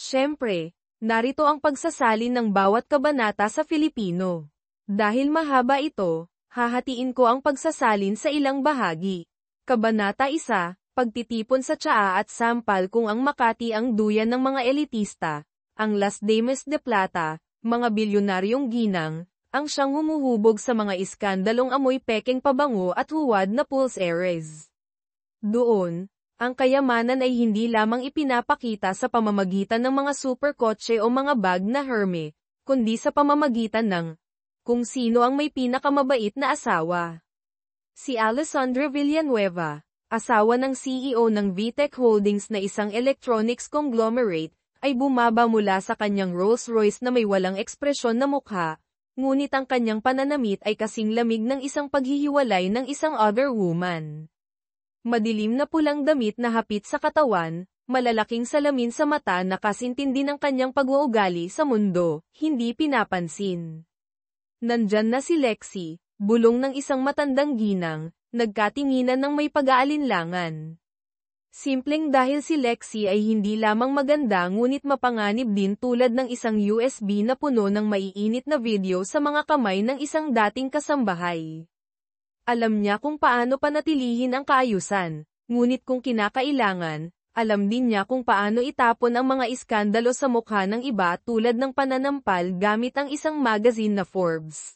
Siyempre, narito ang pagsasalin ng bawat kabanata sa Filipino. Dahil mahaba ito, hahatiin ko ang pagsasalin sa ilang bahagi. Kabanata 1, Pagtitipon sa tsaa at sampal kung ang Makati ang duyan ng mga elitista, ang Las Dames de Plata, mga bilyonaryong ginang, ang siyang humuhubog sa mga iskandalong amoy pekeng pabango at huwad na pulseres. Doon, ang kayamanan ay hindi lamang ipinapakita sa pamamagitan ng mga superkotse o mga bag na Hermes, kundi sa pamamagitan ng kung sino ang may pinakamabait na asawa. Si Alessandra Villanueva, asawa ng CEO ng VTech Holdings na isang electronics conglomerate, ay bumaba mula sa kanyang Rolls-Royce na may walang ekspresyon na mukha, ngunit ang kanyang pananamit ay kasing lamig ng isang paghihiwalay ng isang other woman. Madilim na pulang damit na hapit sa katawan, malalaking salamin sa mata na kasintindi ng kanyang pag-uugali sa mundo, hindi pinapansin. Nandyan na si Lexie, bulong ng isang matandang ginang, nagkatinginan ng may pag-aalinlangan. Simpleng dahil si Lexie ay hindi lamang maganda ngunit mapanganib din tulad ng isang USB na puno ng maiinit na video sa mga kamay ng isang dating kasambahay. Alam niya kung paano panatilihin ang kaayusan, ngunit kung kinakailangan, alam din niya kung paano itapon ang mga iskandalo sa mukha ng iba tulad ng pananampal gamit ang isang magazine na Forbes.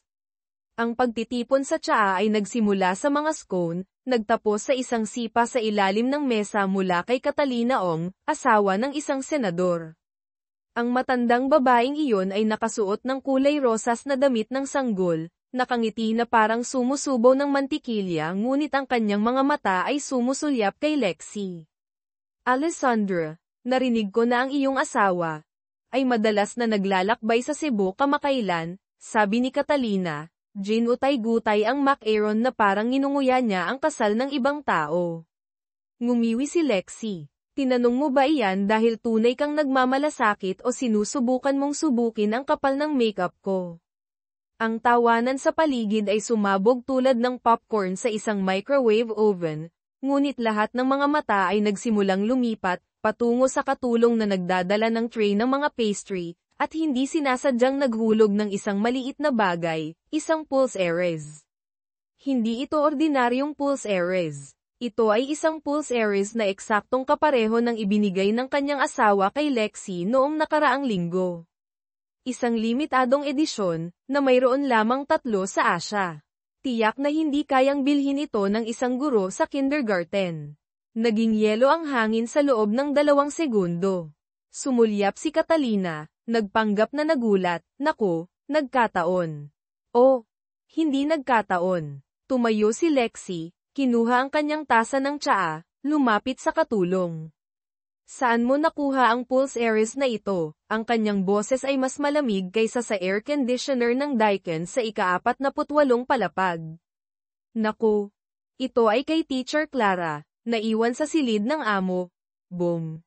Ang pagtitipon sa tsaa ay nagsimula sa mga scone, nagtapos sa isang sipa sa ilalim ng mesa mula kay Catalina Ong, asawa ng isang senador. Ang matandang babaeng iyon ay nakasuot ng kulay rosas na damit ng sanggol, nakangiti na parang sumusubo ng mantikilya ngunit ang kanyang mga mata ay sumusulyap kay Lexie. Alessandra, narinig ko na ang iyong asawa ay madalas na naglalakbay sa Cebu kamakailan, sabi ni Catalina. Ginutay-gutay ang Mac-Aaron na parang ninunguya niya ang kasal ng ibang tao. Ngumiwi si Lexie. Tinanong mo ba iyan dahil tunay kang nagmamalasakit o sinusubukan mong subukin ang kapal ng makeup ko? Ang tawanan sa paligid ay sumabog tulad ng popcorn sa isang microwave oven, ngunit lahat ng mga mata ay nagsimulang lumipat, patungo sa katulong na nagdadala ng tray ng mga pastry, at hindi sinasadyang naghulog ng isang maliit na bagay, isang pulseres. Hindi ito ordinaryong pulseres. Ito ay isang pulseres na eksaktong kapareho ng ibinigay ng kanyang asawa kay Lexie noong nakaraang linggo. Isang limitadong edisyon, na mayroon lamang 3 sa Asia. Tiyak na hindi kayang bilhin ito ng isang guro sa kindergarten. Naging yelo ang hangin sa loob ng 2 segundo. Sumulyap si Catalina. Nagpanggap na nagulat, naku, nagkataon. Oh, hindi nagkataon. Tumayo si Lexie, kinuha ang kanyang tasa ng tsaa, lumapit sa katulong. Saan mo nakuha ang pulseres na ito? Ang kanyang boses ay mas malamig kaysa sa air conditioner ng Daikin sa ika-48 palapag. Naku, ito ay kay Teacher Clara, naiwan sa silid ng amo. Boom.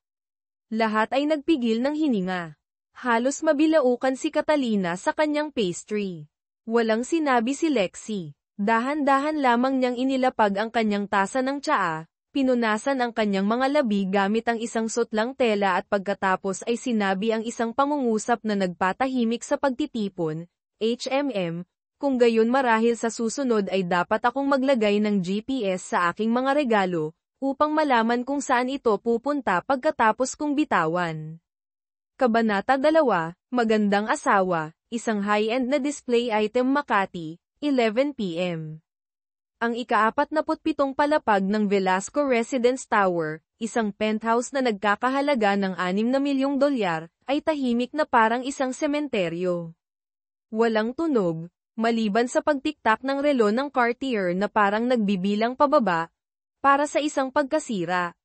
Lahat ay nagpigil ng hininga. Halos mabilaukan si Catalina sa kanyang pastry. Walang sinabi si Lexie. Dahan-dahan lamang niyang inilapag ang kanyang tasa ng tsaa, pinunasan ang kanyang mga labi gamit ang isang sutlang tela at pagkatapos ay sinabi ang isang pangungusap na nagpatahimik sa pagtitipon, kung gayon marahil sa susunod ay dapat akong maglagay ng GPS sa aking mga regalo, upang malaman kung saan ito pupunta pagkatapos kong bitawan. Kabanata 2, Magandang Asawa, isang high-end na display item Makati, 11 p.m. Ang ika-47 palapag ng Velasco Residence Tower, isang penthouse na nagkakahalaga ng $6 na milyong, ay tahimik na parang isang sementeryo. Walang tunog, maliban sa pagtiktak ng relo ng Cartier na parang nagbibilang pababa, para sa isang pagkasira.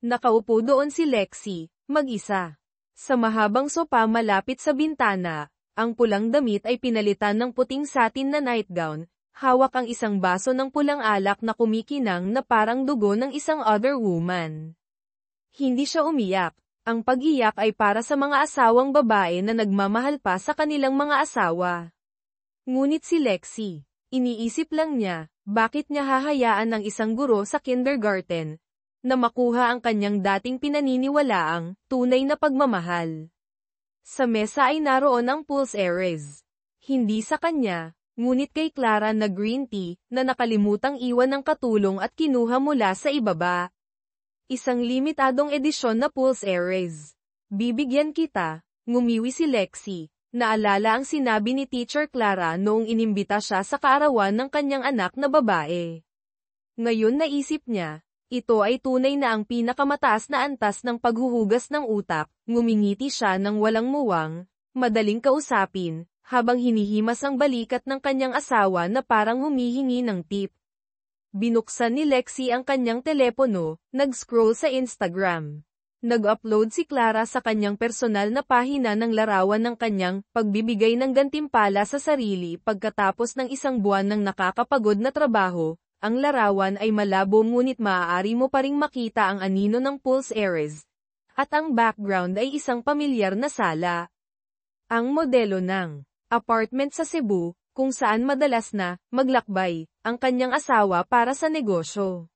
Nakaupo doon si Lexie, mag-isa. Sa mahabang sopa malapit sa bintana, ang pulang damit ay pinalitan ng puting satin na nightgown, hawak ang isang baso ng pulang alak na kumikinang na parang dugo ng isang other woman. Hindi siya umiyak, ang pag-iyak ay para sa mga asawang babae na nagmamahal pa sa kanilang mga asawa. Ngunit si Lexie, iniisip lang niya, bakit niya hahayaan ng isang guro sa kindergarten, na makuha ang kanyang dating pinaniniwalaang tunay na pagmamahal. Sa mesa ay naroon ang Pulse Ares. Hindi sa kanya, ngunit kay Clara na green tea na nakalimutang iwan ng katulong at kinuha mula sa ibaba. Isang limitadong edisyon na Pulse Ares. Bibigyan kita, ngumiwi si Lexi. Naalala ang sinabi ni Teacher Clara noong inimbita siya sa kaarawan ng kanyang anak na babae. Ngayon naisip niya, ito ay tunay na ang pinakamataas na antas ng paghuhugas ng utak. Ngumingiti siya ng walang muwang, madaling kausapin, habang hinihimas ang balikat ng kanyang asawa na parang humihingi ng tip. Binuksan ni Lexi ang kanyang telepono, nag-scroll sa Instagram. Nag-upload si Clara sa kanyang personal na pahina ng larawan ng kanyang pagbibigay ng gantimpala sa sarili pagkatapos ng isang buwan ng nakakapagod na trabaho. Ang larawan ay malabo ngunit maaari mo pa ring makita ang anino ng Pulse Ares. At ang background ay isang pamilyar na sala. Ang modelo ng apartment sa Cebu, kung saan madalas na maglakbay ang kanyang asawa para sa negosyo.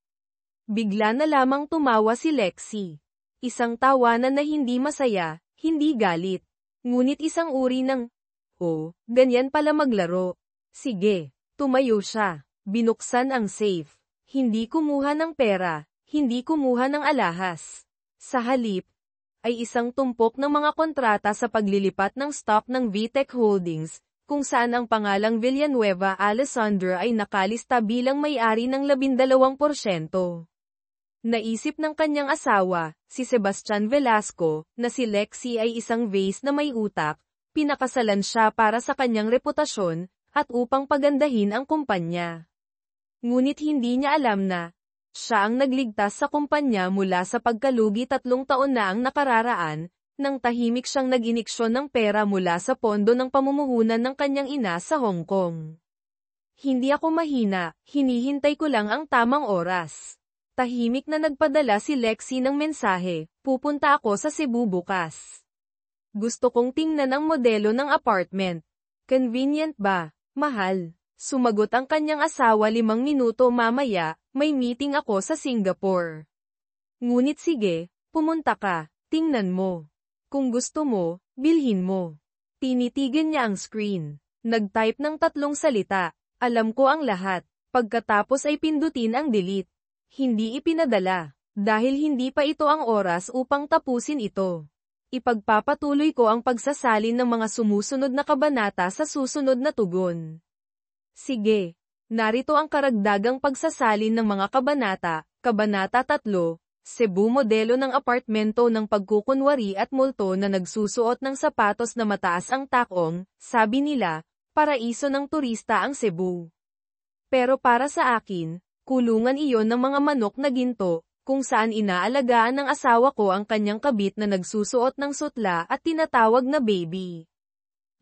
Bigla na lamang tumawa si Lexi. Isang tawanan na hindi masaya, hindi galit. Ngunit isang uri ng, oh, ganyan pala maglaro. Sige, tumayo siya. Binuksan ang safe. Hindi kumuha ng pera, hindi kumuha ng alahas. Sa halip, ay isang tumpok ng mga kontrata sa paglilipat ng stock ng VTech Holdings, kung saan ang pangalang Villanueva Alessandra ay nakalista bilang may-ari ng 12%. Naisip ng kanyang asawa, si Sebastian Velasco, na si Lexi ay isang vase na may utak, pinakasalan siya para sa kanyang reputasyon, at upang pagandahin ang kumpanya. Ngunit hindi niya alam na, siya ang nagligtas sa kumpanya mula sa pagkalugi 3 taon na ang nakararaan, nang tahimik siyang nag-iniksyon ng pera mula sa pondo ng pamumuhunan ng kanyang ina sa Hong Kong. Hindi ako mahina, hinihintay ko lang ang tamang oras. Tahimik na nagpadala si Lexi ng mensahe, pupunta ako sa Cebu bukas. Gusto kong tingnan ang modelo ng apartment. Convenient ba, mahal? Sumagot ang kanyang asawa 5 minuto mamaya, may meeting ako sa Singapore. Ngunit sige, pumunta ka, tingnan mo. Kung gusto mo, bilhin mo. Tinitigan niya ang screen. Nag-type ng 3 salita, alam ko ang lahat. Pagkatapos ay pindutin ang delete. Hindi ipinadala, dahil hindi pa ito ang oras upang tapusin ito. Ipagpapatuloy ko ang pagsasalin ng mga sumusunod na kabanata sa susunod na tugon. Sige, narito ang karagdagang pagsasalin ng mga kabanata, Kabanata 3, Cebu modelo ng apartmento ng pagkukunwari at multo na nagsusuot ng sapatos na mataas ang takong, sabi nila, paraiso ng turista ang Cebu. Pero para sa akin, kulungan iyon ng mga manok na ginto, kung saan inaalagaan ng asawa ko ang kanyang kabit na nagsusuot ng sutla at tinatawag na baby.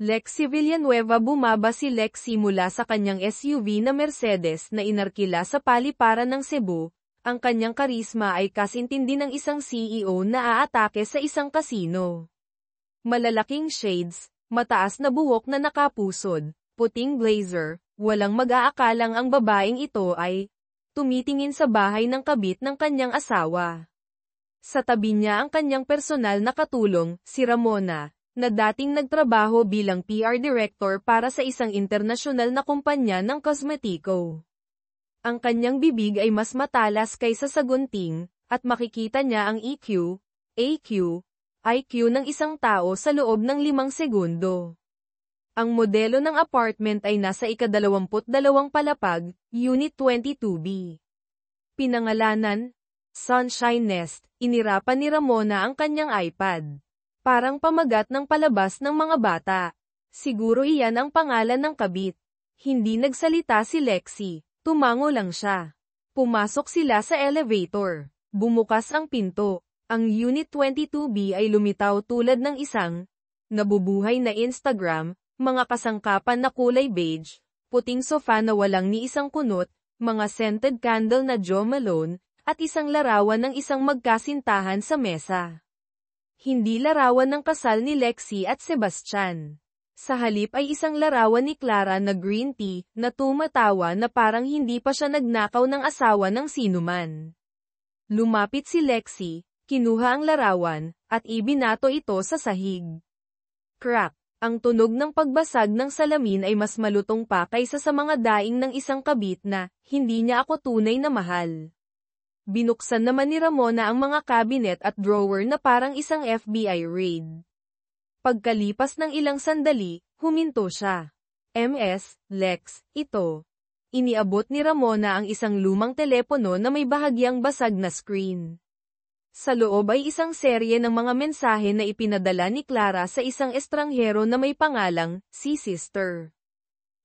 Lexi Villanueva. Bumaba si Lexi mula sa kanyang SUV na Mercedes na inarkila sa paliparan ng Cebu. Ang kanyang karisma ay kasintindi ng isang CEO na aatake sa isang kasino. Malalaking shades, mataas na buhok na nakapusod, puting blazer, walang mag-aakalang ang babaeng ito ay tumitingin sa bahay ng kabit ng kanyang asawa. Sa tabi niya ang kanyang personal na katulong, si Ramona, na dating nagtrabaho bilang PR director para sa isang internasyonal na kumpanya ng kosmetiko. Ang kanyang bibig ay mas matalas kaysa sa gunting, at makikita niya ang EQ, AQ, IQ ng isang tao sa loob ng 5 segundo. Ang modelo ng apartment ay nasa ika-22 palapag, Unit 22B. Pinangalanan, Sunshine Nest. Inirapan ni Ramona ang kanyang iPad. Parang pamagat ng palabas ng mga bata. Siguro iyan ang pangalan ng kabit. Hindi nagsalita si Lexi. Tumango lang siya. Pumasok sila sa elevator. Bumukas ang pinto. Ang Unit 22B ay lumitaw tulad ng isang nabubuhay na Instagram, mga kasangkapan na kulay beige, puting sofa na walang ni isang kunot, mga scented candle na Jo Malone, at isang larawan ng isang magkasintahan sa mesa. Hindi larawan ng kasal ni Lexi at Sebastian. Sa halip ay isang larawan ni Clara na green tea, na tumatawa na parang hindi pa siya nagnakaw ng asawa ng sinuman. Lumapit si Lexi, kinuha ang larawan, at ibinato ito sa sahig. Crack! Ang tunog ng pagbasag ng salamin ay mas malutong pa kaysa sa mga daing ng isang kabit na, hindi niya ako tunay na mahal. Binuksan naman ni Ramona ang mga cabinet at drawer na parang isang FBI raid. Pagkalipas ng ilang sandali, huminto siya. MS, Lex, ito. Iniabot ni Ramona ang isang lumang telepono na may bahagyang basag na screen. Sa loob ay isang serye ng mga mensahe na ipinadala ni Clara sa isang estranghero na may pangalang, si Sister.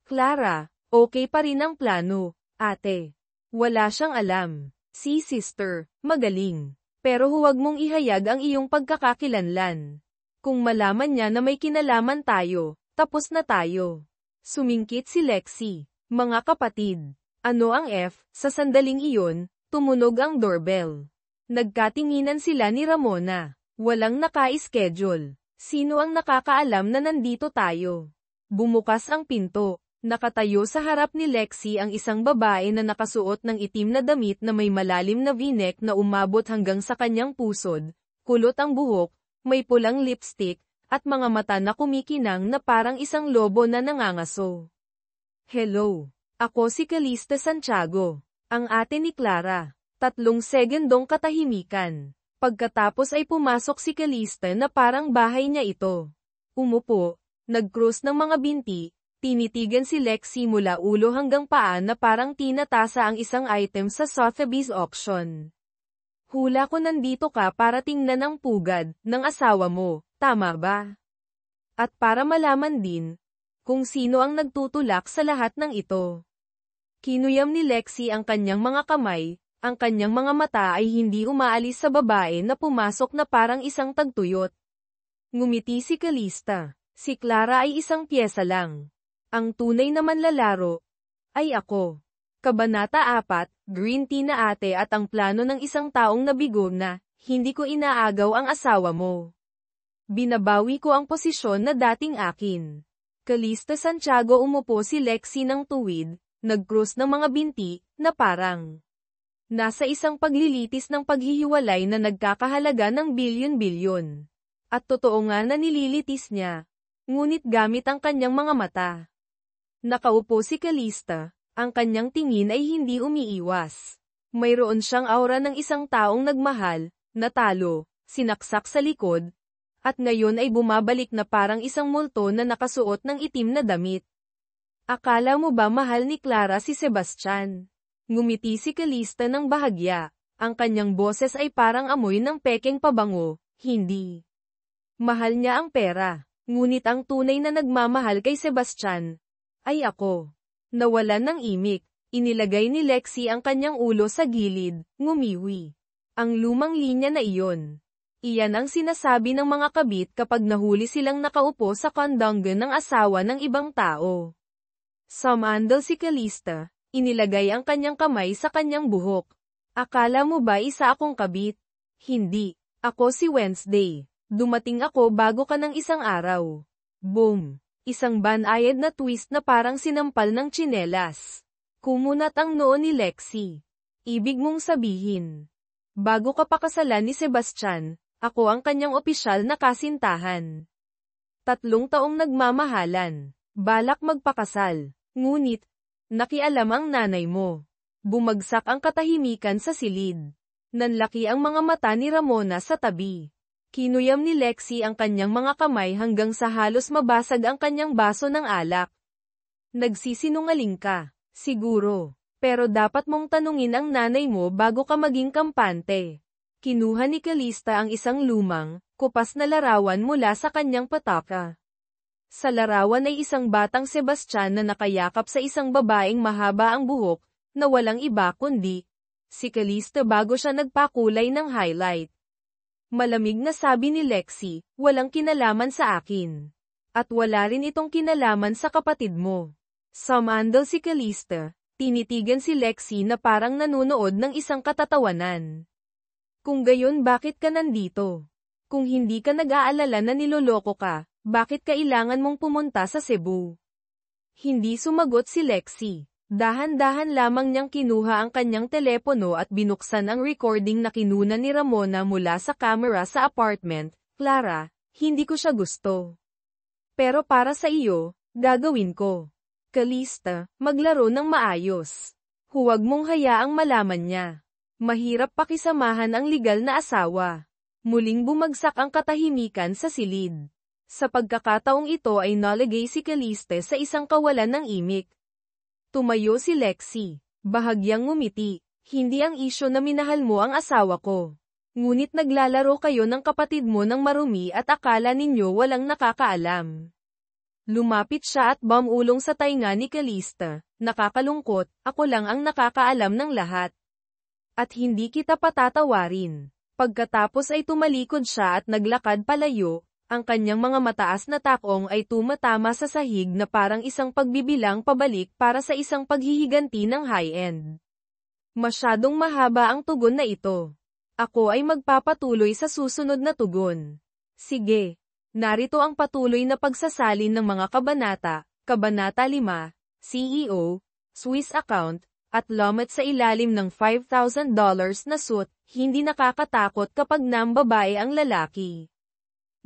Clara, okay pa rin ang plano, ate. Wala siyang alam. Si Sister, magaling. Pero huwag mong ihayag ang iyong pagkakakilanlan. Kung malaman niya na may kinalaman tayo, tapos na tayo. Sumingkit si Lexi. Mga kapatid. Ano ang F? Sa sandaling iyon, tumunog ang doorbell. Nagkatinginan sila ni Ramona. Walang naka-schedule. Sino ang nakakaalam na nandito tayo? Bumukas ang pinto. Nakatayo sa harap ni Lexi ang isang babae na nakasuot ng itim na damit na may malalim na v-neck na umabot hanggang sa kanyang pusod, kulot ang buhok, may pulang lipstick, at mga mata na kumikinang na parang isang lobo na nangangaso. Hello. Ako si Calista Santiago. Ang ate ni Clara. 3 segundong katahimikan. Pagkatapos ay pumasok si Calista na parang bahay niya ito. Umupo, nag-cross ng mga binti, tinitigan si Lexi mula ulo hanggang paa na parang tinatasa ang isang item sa Sotheby's auction. Hula ko nandito ka para tingnan ang pugad ng asawa mo, tama ba? At para malaman din, kung sino ang nagtutulak sa lahat ng ito. Kinuyam ni Lexi ang kanyang mga kamay, ang kanyang mga mata ay hindi umaalis sa babae na pumasok na parang isang tagtuyot. Ngumiti si Calista. Si Clara ay isang pyesa lang. Ang tunay na manlalaro ay ako. Kabanata 4, Green Tea na ate at ang plano ng isang taong nabigo na, hindi ko inaagaw ang asawa mo. Binabawi ko ang posisyon na dating akin. Calista Santiago umupo si Lexi ng tuwid, nag-cross ng mga binti, na parang nasa isang paglilitis ng paghihiwalay na nagkakahalaga ng bilyon-bilyon. At totoo nga na nililitis niya. Ngunit gamit ang kanyang mga mata. Nakaupo si Calista, ang kanyang tingin ay hindi umiiwas. Mayroon siyang aura ng isang taong nagmahal, natalo, sinaksak sa likod, at ngayon ay bumabalik na parang isang multo na nakasuot ng itim na damit. Akala mo ba mahal ni Clara si Sebastian? Ngumiti si Calista ng bahagya. Ang kanyang boses ay parang amoy ng pekeng pabango, hindi. Mahal niya ang pera. Ngunit ang tunay na nagmamahal kay Sebastian ay ako. Nawalan ng imik, inilagay ni Lexi ang kanyang ulo sa gilid, ngumiwi. Ang lumang linya na iyon. Iyan ang sinasabi ng mga kabit kapag nahuli silang nakaupo sa kondongan ng asawa ng ibang tao. Sumandal si Calista, inilagay ang kanyang kamay sa kanyang buhok. Akala mo ba isa akong kabit? Hindi. Ako si Wednesday. Dumating ako bago ka ng isang araw. Boom! Isang banayad na twist na parang sinampal ng tsinelas. Kumunat ang noo ni Lexi. Ibig mong sabihin, bago ka pakasalan ni Sebastian, ako ang kanyang opisyal na kasintahan. 3 taong nagmamahalan. Balak magpakasal. Ngunit, nakialam ang nanay mo. Bumagsak ang katahimikan sa silid. Nanlaki ang mga mata ni Ramona sa tabi. Kinuyam ni Lexi ang kanyang mga kamay hanggang sa halos mabasag ang kanyang baso ng alak. Nagsisinungaling ka, siguro. Pero dapat mong tanungin ang nanay mo bago ka maging kampante. Kinuha ni Calista ang isang lumang, kupas na larawan mula sa kanyang pataka. Sa larawan ay isang batang Sebastian na nakayakap sa isang babaeng mahaba ang buhok, na walang iba kundi si Calista bago siya nagpakulay ng highlight. Malamig na sabi ni Lexi, walang kinalaman sa akin. At wala rin itong kinalaman sa kapatid mo. Sumandal si Calista, tinitigan si Lexi na parang nanunood ng isang katatawanan. Kung gayon bakit ka nandito? Kung hindi ka nag-aalala na niloloko ka, bakit kailangan mong pumunta sa Cebu? Hindi sumagot si Lexi. Dahan-dahan lamang niyang kinuha ang kanyang telepono at binuksan ang recording na kinuna ni Ramona mula sa camera sa apartment. Clara, hindi ko siya gusto. Pero para sa iyo, gagawin ko. Calista, maglaro ng maayos. Huwag mong hayaang malaman niya. Mahirap pakisamahan ang legal na asawa. Muling bumagsak ang katahimikan sa silid. Sa pagkakataong ito ay nalagay si Caliste sa isang kawalan ng imik. Tumayo si Lexi. Bahagyang ngumiti. Hindi ang isyo na minahal mo ang asawa ko. Ngunit naglalaro kayo ng kapatid mo ng marumi at akala ninyo walang nakakaalam. Lumapit siya at bumulong sa tainga ni Calista. Nakakalungkot, ako lang ang nakakaalam ng lahat. At hindi kita patatawarin. Pagkatapos ay tumalikod siya at naglakad palayo. Ang kanyang mga mataas na takong ay tumatama sa sahig na parang isang pagbibilang pabalik para sa isang paghihiganti ng high-end. Masyadong mahaba ang tugon na ito. Ako ay magpapatuloy sa susunod na tugon. Sige. Narito ang patuloy na pagsasalin ng mga kabanata. Kabanata 5, CEO, Swiss account, at lomet sa ilalim ng $5,000 na suit, hindi nakakatakot kapag nambabae ang lalaki.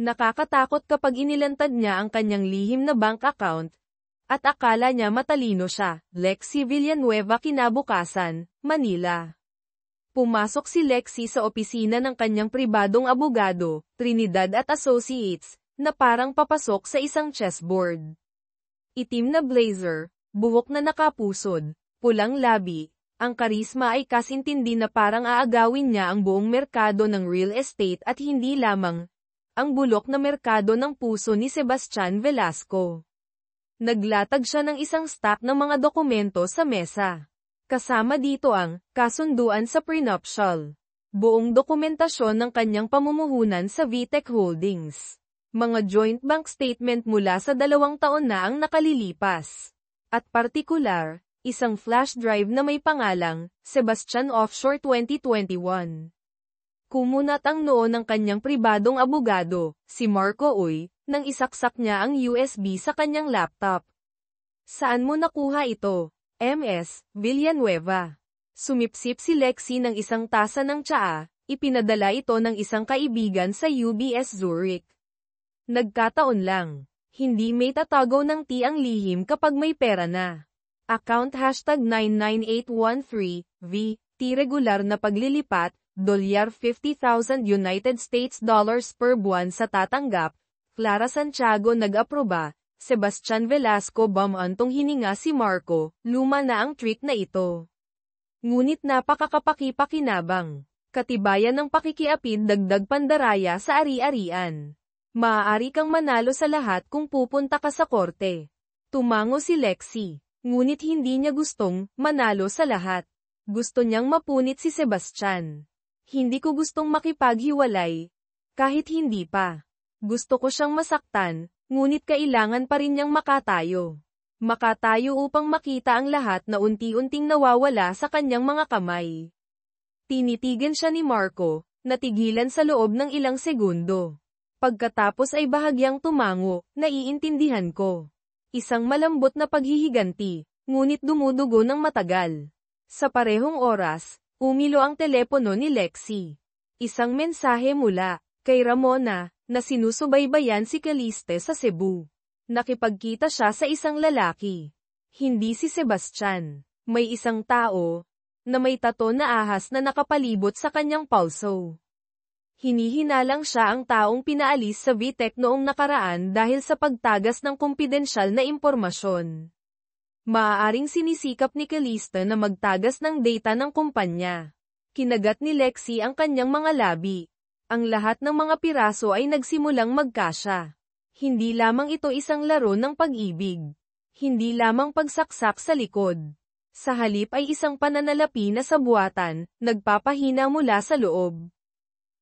Nakakatakot kapag inilantad niya ang kanyang lihim na bank account, at akala niya matalino siya. Lexi Villanueva kinabukasan, Manila. Pumasok si Lexi sa opisina ng kanyang pribadong abogado, Trinidad at Associates, na parang papasok sa isang chessboard. Itim na blazer, buhok na nakapusod, pulang labi, ang karisma ay kasintindi na parang aagawin niya ang buong merkado ng real estate at hindi lamang ang bulok na merkado ng puso ni Sebastian Velasco. Naglatag siya ng isang stack ng mga dokumento sa mesa. Kasama dito ang kasunduan sa prenuptial, buong dokumentasyon ng kanyang pamumuhunan sa VTech Holdings, mga joint bank statement mula sa 2 taon na ang nakalilipas, at partikular, isang flash drive na may pangalang Sebastian Offshore 2021. Kumunat ang noo ng kanyang pribadong abogado, si Marco Uy, nang isaksak niya ang USB sa kanyang laptop. Saan mo nakuha ito? MS, Villanueva. Sumipsip si Lexi ng isang tasa ng tsaa, ipinadala ito ng isang kaibigan sa UBS Zurich. Nagkataon lang. Hindi may tatago ng T ang lihim kapag may pera na. Account #99813, V, T regular na paglilipat, $50,000 United States dollars per buwan sa tatanggap, Clara Santiago nag-aproba, Sebastian Velasco bumantong hininga si Marco, luma na ang trick na ito. Ngunit napakakapaki-pakinabang. Katibayan ng pakikiapid dagdag pandaraya sa ari-arian. Maaari kang manalo sa lahat kung pupunta ka sa korte. Tumango si Lexi, ngunit hindi niya gustong manalo sa lahat. Gusto niyang mapunit si Sebastian. Hindi ko gustong makipaghiwalay. Kahit hindi pa. Gusto ko siyang masaktan, ngunit kailangan pa rin niyang makatayo. Makatayo upang makita ang lahat na unti-unting nawawala sa kanyang mga kamay. Tinitigan siya ni Marco, natigilan sa loob ng ilang segundo. Pagkatapos ay bahagyang tumango, naiintindihan ko. Isang malambot na paghihiganti, ngunit dumudugo ng matagal. Sa parehong oras, umilo ang telepono ni Lexi. Isang mensahe mula kay Ramona, na sinusubaybayan si Caliste sa Cebu. Nakipagkita siya sa isang lalaki. Hindi si Sebastian. May isang tao, na may tato na ahas na nakapalibot sa kanyang pulso. Hinihinalang siya ang taong pinaalis sa VTech noong nakaraan dahil sa pagtagas ng kumpidensyal na impormasyon. Maaaring sinisikap ni Caliste na magtagas ng data ng kumpanya. Kinagat ni Lexi ang kanyang mga labi. Ang lahat ng mga piraso ay nagsimulang magkasya. Hindi lamang ito isang laro ng pag-ibig. Hindi lamang pagsaksak sa likod. Sa halip ay isang pananalapi na sa buwatan, nagpapahina mula sa loob.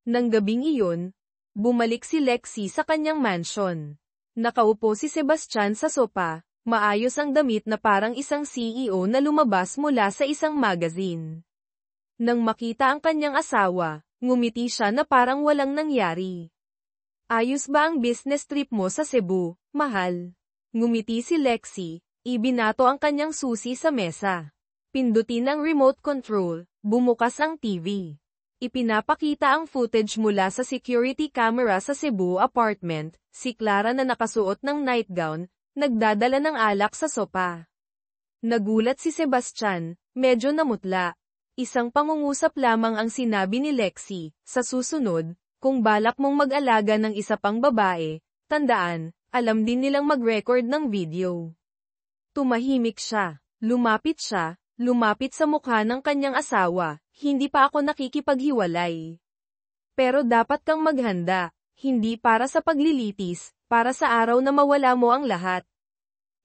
Nang gabing iyon, bumalik si Lexi sa kanyang mansion. Nakaupo si Sebastian sa sopa. Maayos ang damit na parang isang CEO na lumabas mula sa isang magazine. Nang makita ang kanyang asawa, ngumiti siya na parang walang nangyari. Ayos ba ang business trip mo sa Cebu, mahal? Ngumiti si Lexi, Ibinato ang kanyang susi sa mesa. Pindutin ang remote control, bumukas ang TV. Ipinapakita ang footage mula sa security camera sa Cebu apartment, si Clara na nakasuot ng nightgown, nagdadala ng alak sa sopa. Nagulat si Sebastian, medyo namutla. Isang pangungusap lamang ang sinabi ni Lexie, sa susunod, kung balak mong mag-alaga ng isa pang babae, tandaan, alam din nilang mag-record ng video. Tumahimik siya. Lumapit sa mukha ng kanyang asawa, hindi pa ako nakikipaghiwalay. Pero dapat kang maghanda, hindi para sa paglilitis, para sa araw na mawala mo ang lahat.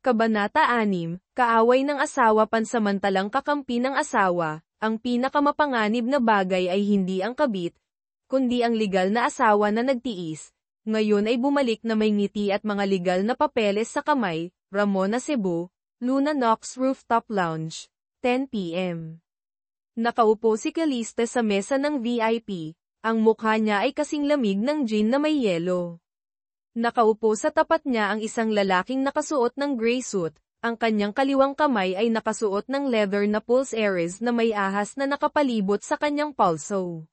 Kabanata 6, kaaway ng asawa pansamantalang kakampi ng asawa, ang pinakamapanganib na bagay ay hindi ang kabit, kundi ang legal na asawa na nagtiis. Ngayon ay bumalik na may ngiti at mga legal na papeles sa kamay. Ramona Cebu, Luna Knox Rooftop Lounge, 10 p.m. Nakaupo si Calista sa mesa ng VIP, ang mukha niya ay kasing lamig ng gin na may yelo. Nakaupo sa tapat niya ang isang lalaking nakasuot ng gray suit, ang kanyang kaliwang kamay ay nakasuot ng leather na pulse earrings na may ahas na nakapalibot sa kanyang pulso.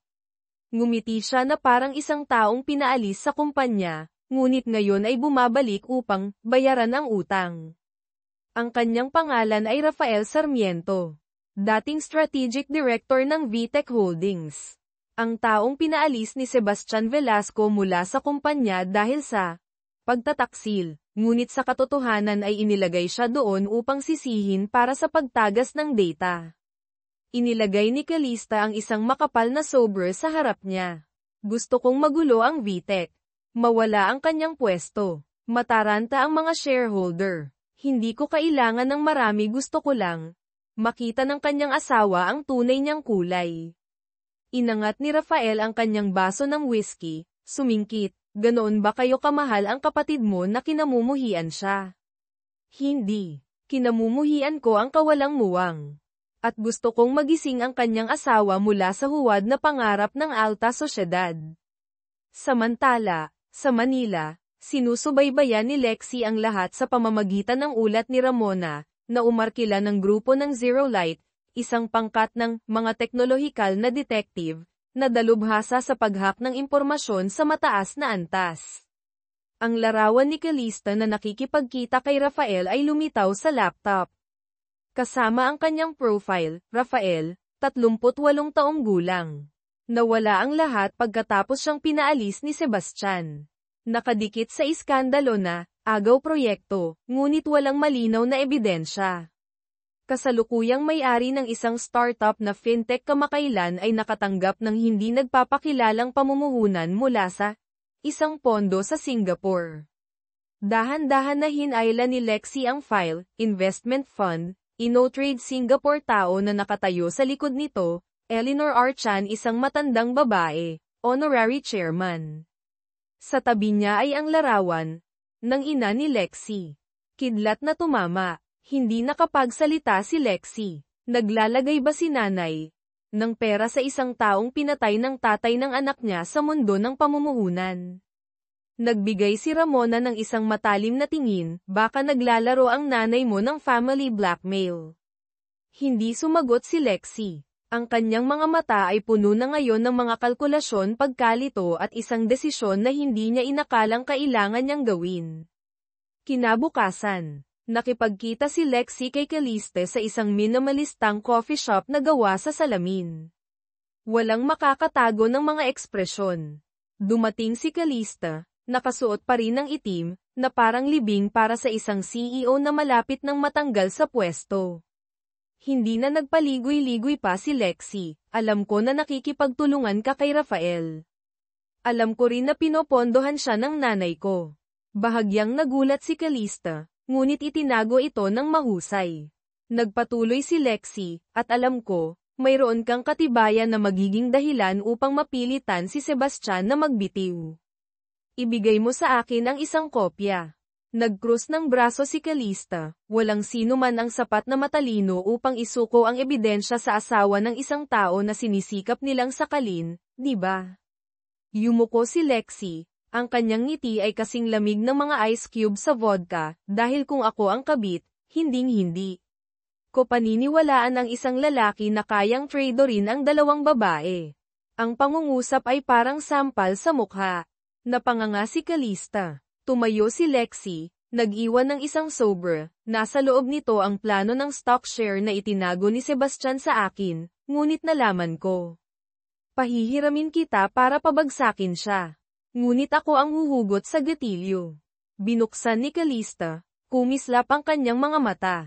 Ngumiti siya na parang isang taong pinaalis sa kumpanya, ngunit ngayon ay bumabalik upang bayaran ang utang. Ang kanyang pangalan ay Rafael Sarmiento, dating strategic director ng VTech Holdings. Ang taong pinaalis ni Sebastian Velasco mula sa kumpanya dahil sa pagtataksil, ngunit sa katotohanan ay inilagay siya doon upang sisihin para sa pagtagas ng data. Inilagay ni Calista ang isang makapal na sobre sa harap niya. Gusto kong magulo ang VTech. Mawala ang kanyang pwesto. Mataranta ang mga shareholder. Hindi ko kailangan ng marami, gusto ko lang makita ng kanyang asawa ang tunay niyang kulay. Inangat ni Rafael ang kanyang baso ng whiskey, sumingkit, ganoon ba kayo kamahal ang kapatid mo na kinamumuhian siya? Hindi. Kinamumuhian ko ang kawalang muwang. At gusto kong magising ang kanyang asawa mula sa huwad na pangarap ng alta sosyedad. Samantala, sa Manila, sinusubaybayan ni Lexie ang lahat sa pamamagitan ng ulat ni Ramona, na umarkila ng grupo ng Zero Light, isang pangkat ng mga teknolohikal na detective, na dalubhasa sa paghak ng impormasyon sa mataas na antas. Ang larawan ni Calista na nakikipagkita kay Rafael ay lumitaw sa laptop. Kasama ang kanyang profile, Rafael, 38 taong gulang. Nawala ang lahat pagkatapos siyang pinaalis ni Sebastian. Nakadikit sa iskandalo na agaw proyekto, ngunit walang malinaw na ebidensya. Kasalukuyang may-ari ng isang startup na fintech kamakailan ay nakatanggap ng hindi nagpapakilalang pamumuhunan mula sa isang pondo sa Singapore. Dahan-dahan na hinayla ni Lexie ang file, investment fund, InnoTrade Singapore. Tao na nakatayo sa likod nito, Eleanor R. Chan, isang matandang babae, honorary chairman. Sa tabi niya ay ang larawan ng ina ni Lexie. Kidlat na tumama, hindi nakapagsalita si Lexie. Naglalagay ba si nanay ng pera sa isang taong pinatay ng tatay ng anak niya sa mundo ng pamumuhunan? Nagbigay si Ramona ng isang matalim na tingin, baka naglalaro ang nanay mo ng family blackmail. Hindi sumagot si Lexie. Ang kanyang mga mata ay puno na ngayon ng mga kalkulasyon, pagkalito at isang desisyon na hindi niya inakalang kailangan niyang gawin. Kinabukasan, nakipagkita si Lexie kay Calista sa isang minimalistang coffee shop na gawa sa salamin. Walang makakatago ng mga ekspresyon. Dumating si Calista, nakasuot pa rin ng itim, na parang libing para sa isang CEO na malapit ng matanggal sa pwesto. Hindi na nagpaligoy-ligoy pa si Lexie, alam ko na nakikipagtulungan ka kay Rafael. Alam ko rin na pinopondohan siya ng nanay ko. Bahagyang nagulat si Calista, ngunit itinago ito ng mahusay. Nagpatuloy si Lexie, at alam ko, mayroon kang katibayan na magiging dahilan upang mapilitan si Sebastian na magbitiw. Ibigay mo sa akin ang isang kopya. Nagkrus ng braso si Calista, walang sino man ang sapat na matalino upang isuko ang ebidensya sa asawa ng isang tao na sinisikap nilang sakalin, di ba? Yumuko si Lexie, ang kanyang ngiti ay kasing lamig ng mga ice cube sa vodka, dahil kung ako ang kabit, hinding-hindi ko paniniwalaan ang isang lalaki na kayang tradorin ang dalawang babae. Ang pangungusap ay parang sampal sa mukha. Napanganga si Calista. Tumayo si Lexi, nag-iwan ng isang sobre. Nasa loob nito ang plano ng stock share na itinago ni Sebastian sa akin, ngunit nalaman ko. Pahihiramin kita para pabagsakin siya. Ngunit ako ang huhugot sa gatilyo. Binuksan ni Calista, kumislap ang kanyang mga mata.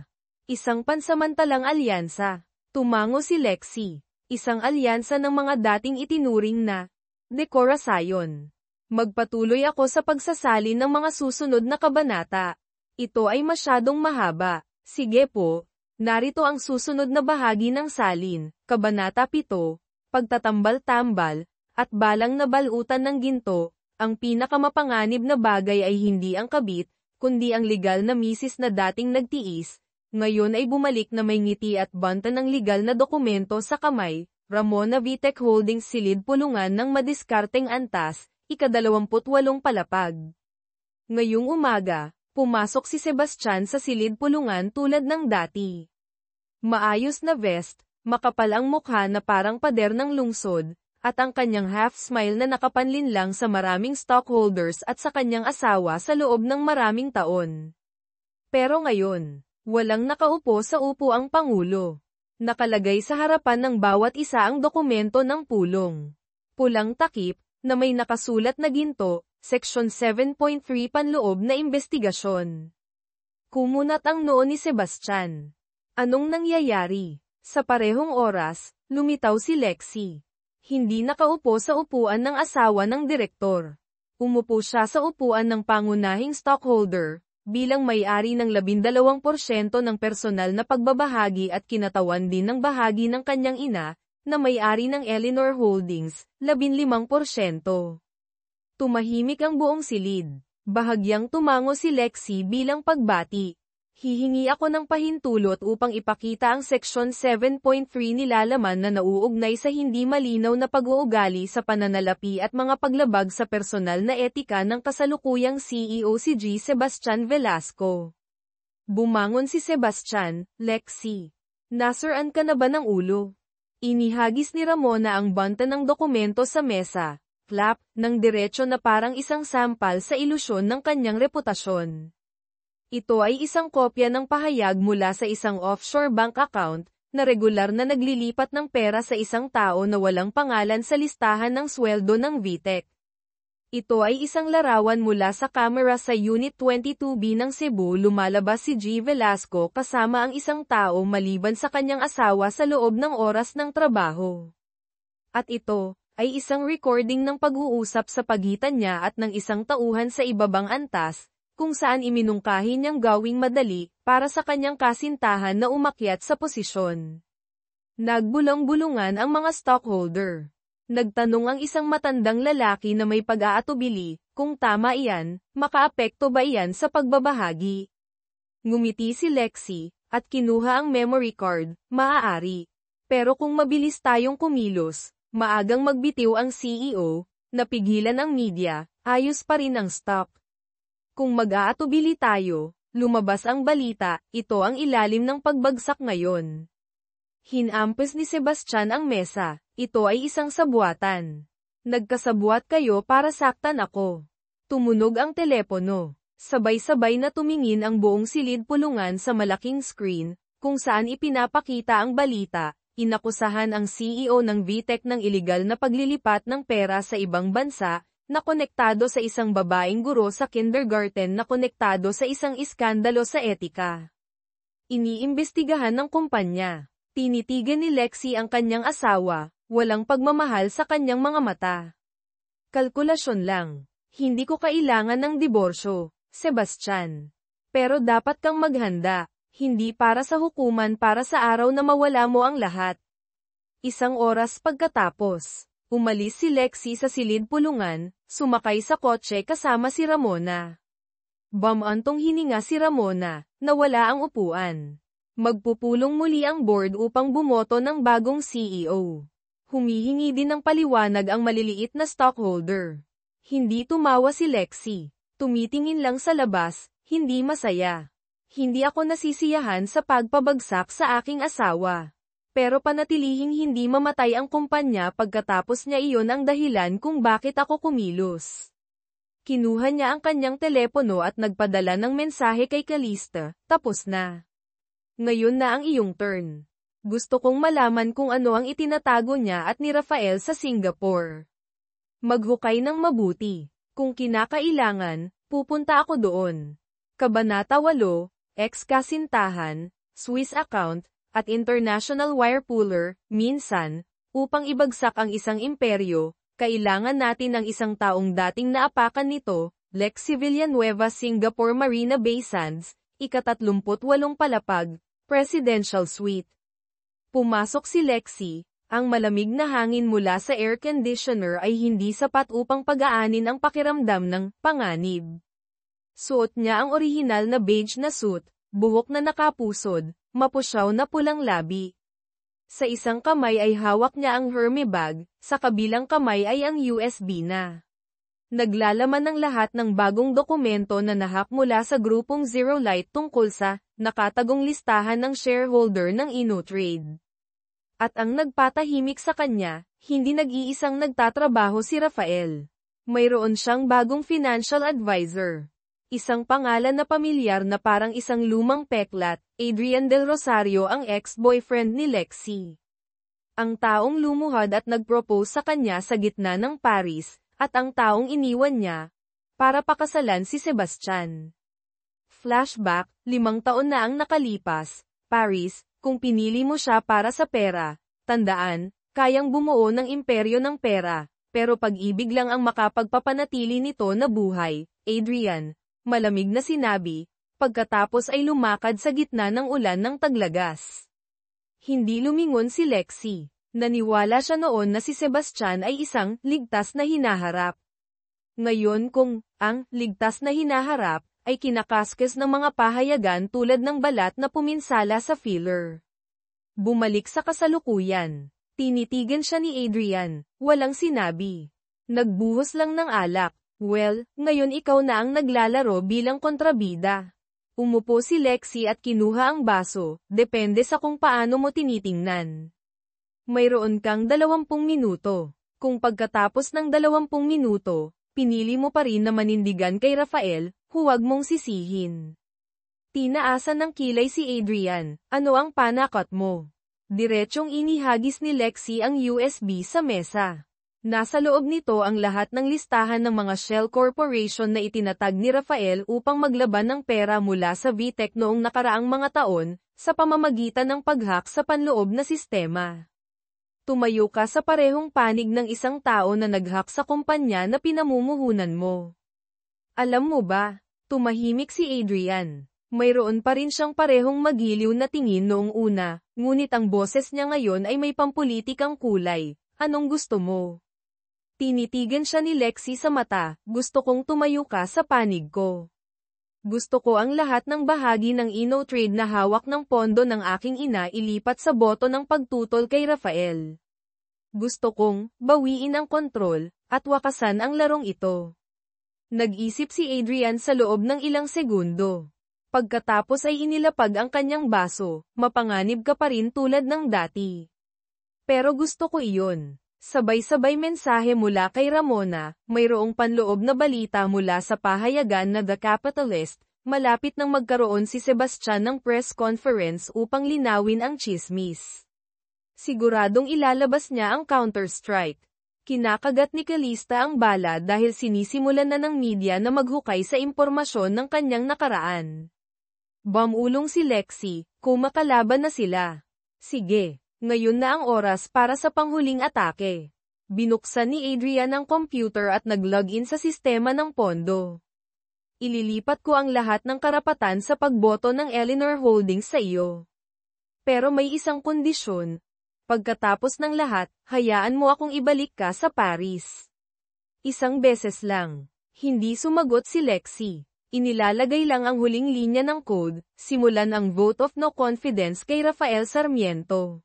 Isang pansamantalang alyansa. Tumango si Lexi. Isang alyansa ng mga dating itinuring na dekorasayon. Magpatuloy ako sa pagsasalin ng mga susunod na kabanata. Ito ay masyadong mahaba. Sige po, narito ang susunod na bahagi ng salin, Kabanata 7, Pagtatambal-tambal, at balang nabalutan ng ginto. Ang pinakamapanganib na bagay ay hindi ang kabit, kundi ang legal na misis na dating nagtiis. Ngayon ay bumalik na may ngiti at banta ng legal na dokumento sa kamay. Ramona Vitec Holdings silid pulungan ng madiskarteng antas, ika-28 palapag. Ngayong umaga, pumasok si Sebastian sa silid pulungan tulad ng dati. Maayos na vest, makapal ang mukha na parang pader ng lungsod, at ang kanyang half-smile na nakapanlin lang sa maraming stockholders at sa kanyang asawa sa loob ng maraming taon. Pero ngayon, walang nakaupo sa upuang pangulo. Nakalagay sa harapan ng bawat isa ang dokumento ng pulong. Pulang takip, na may nakasulat na ginto, Section 7.3 Panloob na Investigasyon. Kumunat ang noo ni Sebastian. Anong nangyayari? Sa parehong oras, lumitaw si Lexi. Hindi nakaupo sa upuan ng asawa ng direktor. Umupo siya sa upuan ng pangunahing stockholder, bilang may-ari ng 12% ng personal na pagbabahagi at kinatawan din ng bahagi ng kanyang ina, na may-ari ng Eleanor Holdings, 15%. Tumahimik ang buong silid. Bahagyang tumango si Lexi bilang pagbati. Hihingi ako ng pahintulot upang ipakita ang Section 7.3 nilalaman na nauugnay sa hindi malinaw na pag-uugali sa pananalapi at mga paglabag sa personal na etika ng kasalukuyang CEO si G. Sebastian Velasco. Bumangon si Sebastian, Lexi. Nasiraan ka na ba ng ulo? Inihagis ni Ramona ang banta ng dokumento sa mesa, flap, ng diretso na parang isang sampal sa ilusyon ng kanyang reputasyon. Ito ay isang kopya ng pahayag mula sa isang offshore bank account, na regular na naglilipat ng pera sa isang tao na walang pangalan sa listahan ng sweldo ng VTEC. Ito ay isang larawan mula sa kamera sa Unit 22B ng Cebu. Lumalabas si G. Velasco kasama ang isang tao maliban sa kanyang asawa sa loob ng oras ng trabaho. At ito ay isang recording ng pag-uusap sa pagitan niya at ng isang tauhan sa ibabang antas, kung saan iminungkahi niyang gawing madali, para sa kanyang kasintahan na umakyat sa posisyon. Nagbulong-bulungan ang mga stockholder. Nagtanong ang isang matandang lalaki na may pag-aatubili, kung tama iyan, makaapekto ba iyan sa pagbabahagi. Ngumiti si Lexi, at kinuha ang memory card, maaari. Pero kung mabilis tayong kumilos, maagang magbitiw ang CEO, napigilan ang media, ayos pa rin ang stock. Kung mag-aatubili tayo, lumabas ang balita, ito ang ilalim ng pagbagsak ngayon. Hinampes ni Sebastian ang mesa, ito ay isang sabuatan. Nagkasabwat kayo para saktan ako. Tumunog ang telepono. Sabay-sabay na tumingin ang buong silid pulungan sa malaking screen, kung saan ipinapakita ang balita. Inakusahan ang CEO ng VTEC ng iligal na paglilipat ng pera sa ibang bansa, na konektado sa isang babaeng guro sa kindergarten na konektado sa isang iskandalo sa etika. Iniimbestigahan ng kumpanya. Tinitigan ni Lexi ang kanyang asawa, walang pagmamahal sa kanyang mga mata. Kalkulasyon lang. Hindi ko kailangan ng diborsyo, Sebastian. Pero dapat kang maghanda, hindi para sa hukuman, para sa araw na mawala mo ang lahat. Isang oras pagkatapos, umalis si Lexi sa silid pulungan, sumakay sa kotse kasama si Ramona. Bamantong hininga si Ramona, nawala ang upuan. Magpupulong muli ang board upang bumoto ng bagong CEO. Humihingi din ng paliwanag ang maliliit na stockholder. Hindi tumawa si Lexi. Tumitingin lang sa labas, hindi masaya. Hindi ako nasisiyahan sa pagpabagsak sa aking asawa. Pero panatilihing hindi mamatay ang kumpanya pagkatapos niya iyon ang dahilan kung bakit ako kumilos. Kinuha niya ang kanyang telepono at nagpadala ng mensahe kay Calista, tapos na. Ngayon na ang iyong turn. Gusto kong malaman kung ano ang itinatago niya at ni Rafael sa Singapore. Maghukay ng mabuti. Kung kinakailangan, pupunta ako doon. Kabanata 8, ex-kasintahan, Swiss account, at international wire puller, minsan, upang ibagsak ang isang imperyo, kailangan natin ng isang taong dating naapakan nito, Lex Villanueva Singapore Marina Bay Sands, ika-38 palapag, Presidential Suite. Pumasok si Lexi, ang malamig na hangin mula sa air conditioner ay hindi sapat upang pagaanin ang pakiramdam ng panganib. Suot niya ang orihinal na beige na suit, buhok na nakapusod, mapusyaw na pulang labi. Sa isang kamay ay hawak niya ang Hermes bag, sa kabilang kamay ay ang USB na. Naglalaman ng lahat ng bagong dokumento na nahak mula sa grupong Zero Light tungkol sa nakatagong listahan ng shareholder ng InnoTrade. At ang nagpatahimik sa kanya, hindi nag-iisang nagtatrabaho si Rafael. Mayroon siyang bagong financial advisor. Isang pangalan na pamilyar na parang isang lumang peklat, Adrian Del Rosario ang ex-boyfriend ni Lexi. Ang taong lumuhad at nag-propose sa kanya sa gitna ng Paris, at ang taong iniwan niya, para pakasalan si Sebastian. Flashback, 5 taon na ang nakalipas, Paris, kung pinili mo siya para sa pera, tandaan, kayang bumuo ng imperyo ng pera, pero pag-ibig lang ang makapagpapanatili nito na buhay, Adrian. Malamig na sinabi, pagkatapos ay lumakad sa gitna ng ulan ng taglagas. Hindi lumingon si Lexi. Naniwala siya noon na si Sebastian ay isang ligtas na hinaharap. Ngayon kung ang ligtas na hinaharap ay kinakaskes ng mga pahayagan tulad ng balat na puminsala sa filler. Bumalik sa kasalukuyan. Tinitigan siya ni Adrian, walang sinabi. Nagbuhos lang ng alak. Well, ngayon ikaw na ang naglalaro bilang kontrabida. Umupo si Lexi at kinuha ang baso, depende sa kung paano mo tinitingnan. Mayroon kang 20 minuto. Kung pagkatapos ng 20 minuto, pinili mo pa rin na manindigan kay Rafael, huwag mong sisihin. Tinaasan ng kilay si Adrian, ano ang panakot mo? Diretsyong inihagis ni Lexi ang USB sa mesa. Nasa loob nito ang lahat ng listahan ng mga shell corporation na itinatag ni Rafael upang maglaban ng pera mula sa VTech noong nakaraang mga taon, sa pamamagitan ng paghak sa panloob na sistema. Tumayo ka sa parehong panig ng isang tao na naghak sa kumpanya na pinamumuhunan mo. Alam mo ba, tumahimik si Adrian. Mayroon pa rin siyang parehong magiliw na tingin noong una, ngunit ang boses niya ngayon ay may pampulitikang kulay. Anong gusto mo? Tinitigan siya ni Lexi sa mata, gusto kong tumayo ka sa panig ko. Gusto ko ang lahat ng bahagi ng InnoTrade na hawak ng pondo ng aking ina ilipat sa boto ng pagtutol kay Rafael. Gusto kong bawiin ang kontrol, at wakasan ang larong ito. Nag-isip si Adrian sa loob ng ilang segundo. Pagkatapos ay inilapag ang kanyang baso, mapanganib ka pa rin tulad ng dati. Pero gusto ko iyon. Sabay-sabay mensahe mula kay Ramona, mayroong panloob na balita mula sa pahayagan na The Capitalist, malapit nang magkaroon si Sebastian ng press conference upang linawin ang tsismis. Siguradong ilalabas niya ang counter-strike. Kinakagat ni Calista ang bala dahil sinisimulan na ng media na maghukay sa impormasyon ng kanyang nakaraan. Bumulong si Lexi, kumakalaban na sila. Sige. Ngayon na ang oras para sa panghuling atake. Binuksan ni Adrian ang computer at nag-login sa sistema ng pondo. Ililipat ko ang lahat ng karapatan sa pagboto ng Eleanor Holdings sa iyo. Pero may isang kondisyon. Pagkatapos ng lahat, hayaan mo akong ibalik ka sa Paris. Isang beses lang. Hindi sumagot si Lexi. Inilalagay lang ang huling linya ng code, simulan ang vote of no confidence kay Rafael Sarmiento.